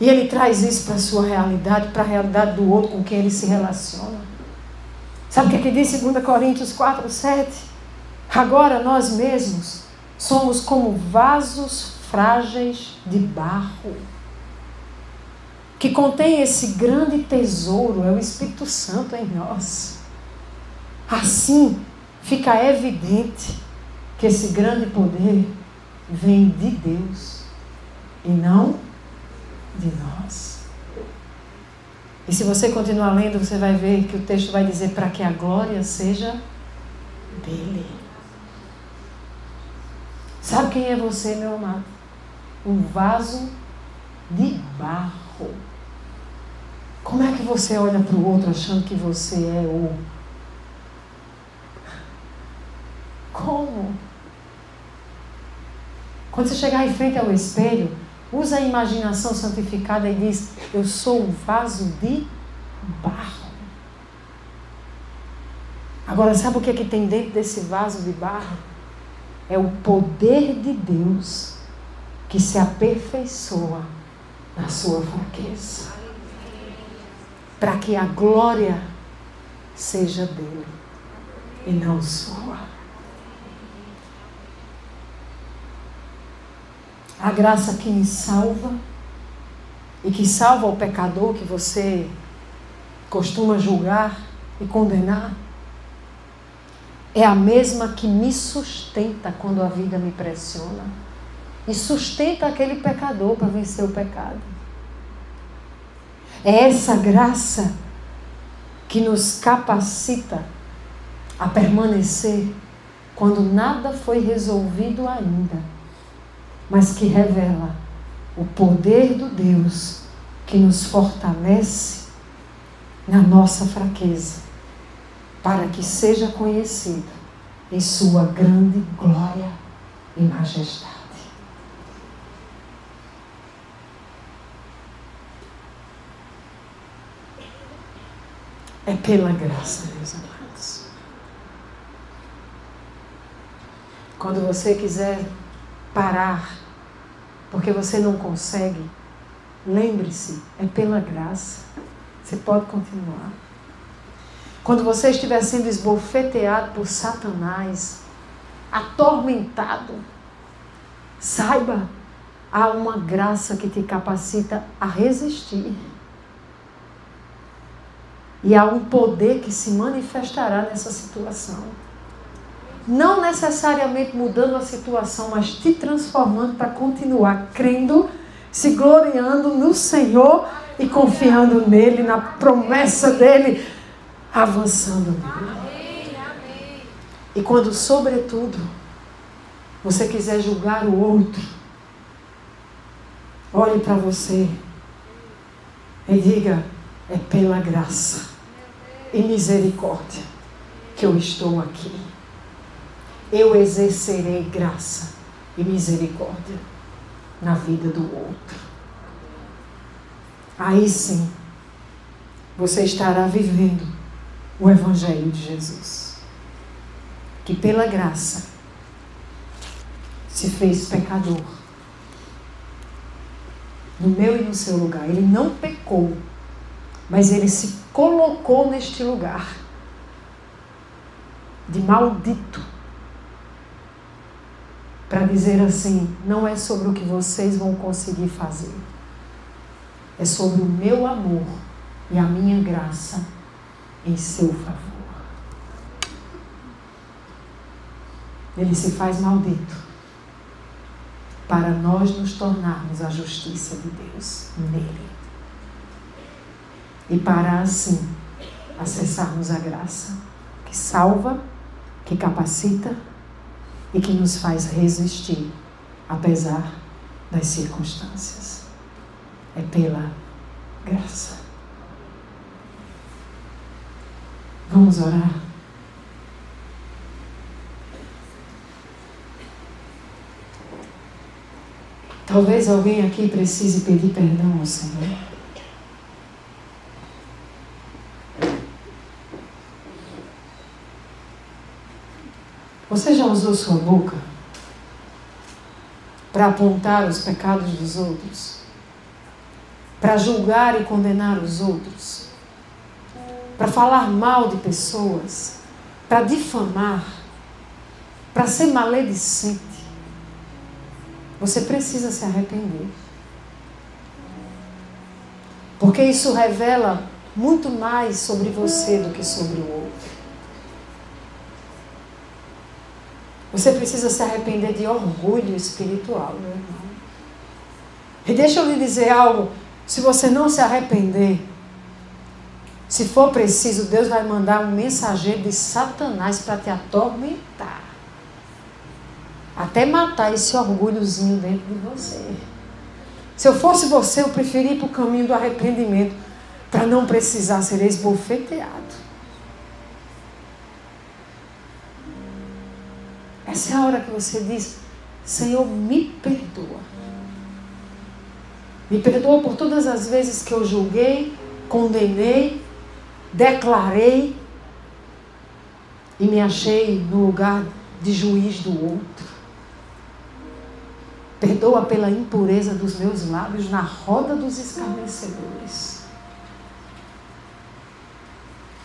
E ele traz isso para a sua realidade, para a realidade do outro com quem ele se relaciona. Sabe o que diz 2 Coríntios 4, 7? Agora nós mesmos somos como vasos frágeis de barro, que contém esse grande tesouro, é o Espírito Santo em nós. Assim, fica evidente que esse grande poder vem de Deus e não de nós. E se você continuar lendo, você vai ver que o texto vai dizer: para que a glória seja dele. Sabe quem é você, meu amado? Um vaso de barro. Como é que você olha para o outro achando que você é o... Como? Quando você chegar em frente ao espelho, usa a imaginação santificada e diz: eu sou um vaso de barro. Agora, sabe o que é que tem dentro desse vaso de barro? É o poder de Deus que se aperfeiçoa na sua fraqueza. Para que a glória seja dele e não sua. A graça que me salva e que salva o pecador que você costuma julgar e condenar é a mesma que me sustenta quando a vida me pressiona e sustenta aquele pecador para vencer o pecado. É essa graça que nos capacita a permanecer quando nada foi resolvido ainda, mas que revela o poder do Deus que nos fortalece na nossa fraqueza, para que seja conhecido em sua grande glória e majestade. É pela graça, meus amados. Quando você quiser parar, porque você não consegue, lembre-se, é pela graça. Você pode continuar. Quando você estiver sendo esbofeteado por Satanás, atormentado, saiba, há uma graça que te capacita a resistir. E há um poder que se manifestará nessa situação. Não necessariamente mudando a situação, mas te transformando para continuar crendo, se gloriando no Senhor e confiando nele, na promessa dele, avançando nele. E quando, sobretudo, você quiser julgar o outro, olhe para você e diga: é pela graça e misericórdia que eu estou aqui. Eu exercerei graça e misericórdia na vida do outro. Aí sim, você estará vivendo o Evangelho de Jesus, que pela graça se fez pecador no meu e no seu lugar. Ele não pecou, mas ele se colocou neste lugar de maldito, para dizer assim: não é sobre o que vocês vão conseguir fazer, é sobre o meu amor e a minha graça em seu favor. Ele se faz maldito para nós nos tornarmos a justiça de Deus nele. E para assim acessarmos a graça que salva, que capacita e que nos faz resistir apesar das circunstâncias. É pela graça. Vamos orar. Talvez alguém aqui precise pedir perdão ao Senhor. Você já usou sua boca para apontar os pecados dos outros? Para julgar e condenar os outros? Para falar mal de pessoas? Para difamar? Para ser maledicente? Você precisa se arrepender. Porque isso revela muito mais sobre você do que sobre o outro. Você precisa se arrepender de orgulho espiritual, meu irmão. E deixa eu lhe dizer algo. Se você não se arrepender, se for preciso, Deus vai mandar um mensageiro de Satanás para te atormentar. Até matar esse orgulhozinho dentro de você. Se eu fosse você, eu preferia ir para o caminho do arrependimento, para não precisar ser esbofeteado. Essa é a hora que você diz: Senhor, me perdoa. Me perdoa por todas as vezes que eu julguei, condenei, declarei e me achei no lugar de juiz do outro. Perdoa pela impureza dos meus lábios na roda dos escarnecedores.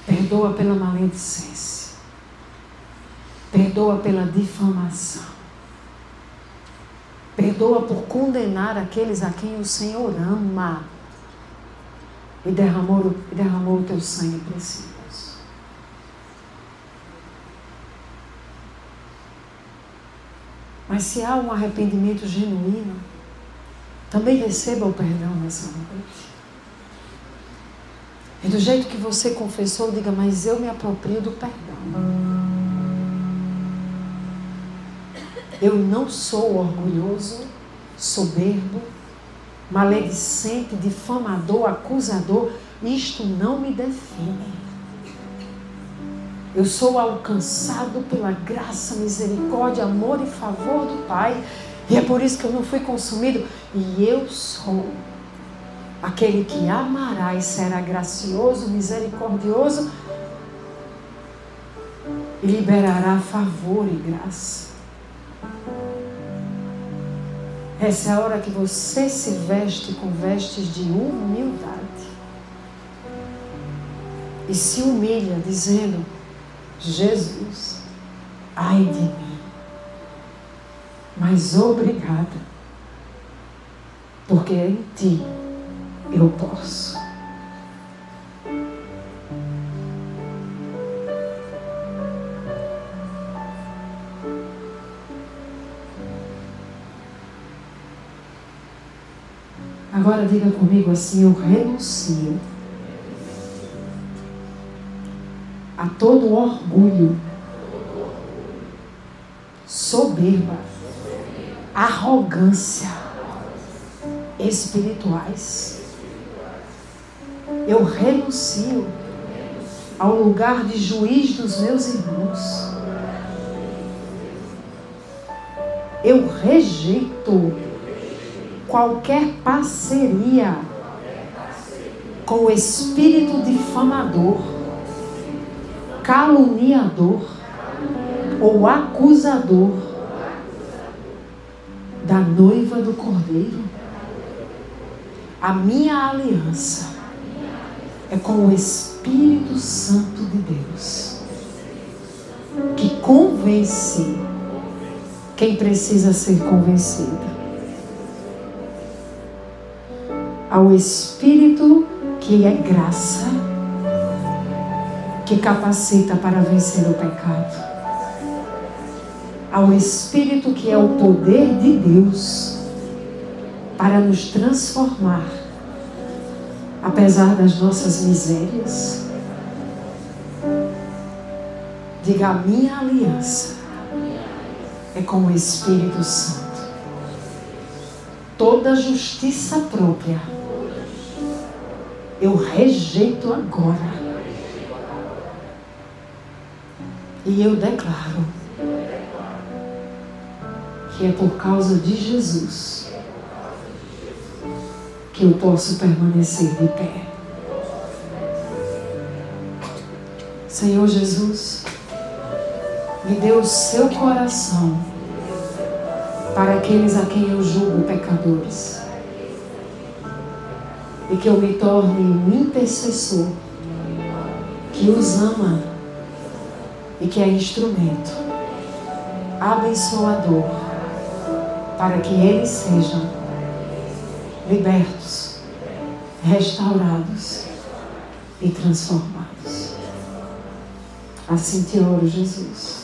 Perdoa pela maledicência. Perdoa pela difamação. Perdoa por condenar aqueles a quem o Senhor ama e derramou o teu sangue precioso. Mas se há um arrependimento genuíno, também receba o perdão nessa noite. E do jeito que você confessou, diga: mas eu me aproprio do perdão. Eu não sou orgulhoso, soberbo, maledicente, difamador, acusador. Isto não me define. Eu sou alcançado pela graça, misericórdia, amor e favor do Pai. E é por isso que eu não fui consumido. E eu sou aquele que amará e será gracioso, misericordioso e liberará favor e graça. Essa é a hora que você se veste com vestes de humildade e se humilha, dizendo: Jesus, ai de mim, mas obrigada, porque em Ti eu posso. Agora diga comigo assim: eu renuncio a todo orgulho, soberba, arrogância espirituais. Eu renuncio ao lugar de juiz dos meus irmãos. Eu rejeito qualquer parceria com o espírito difamador, caluniador ou acusador da noiva do Cordeiro. A minha aliança é com o Espírito Santo de Deus, que convence quem precisa ser convencido. Ao Espírito que é graça, que capacita para vencer o pecado. Ao Espírito que é o poder de Deus para nos transformar, apesar das nossas misérias. Diga: a minha aliança é com o Espírito Santo. Toda justiça própria eu rejeito agora. E eu declaro que é por causa de Jesus que eu posso permanecer de pé. Senhor Jesus, me dê o seu coração para aqueles a quem eu julgo pecadores. E que eu me torne um intercessor que os ama e que é instrumento abençoador para que eles sejam libertos, restaurados e transformados. Assim te oro, Jesus.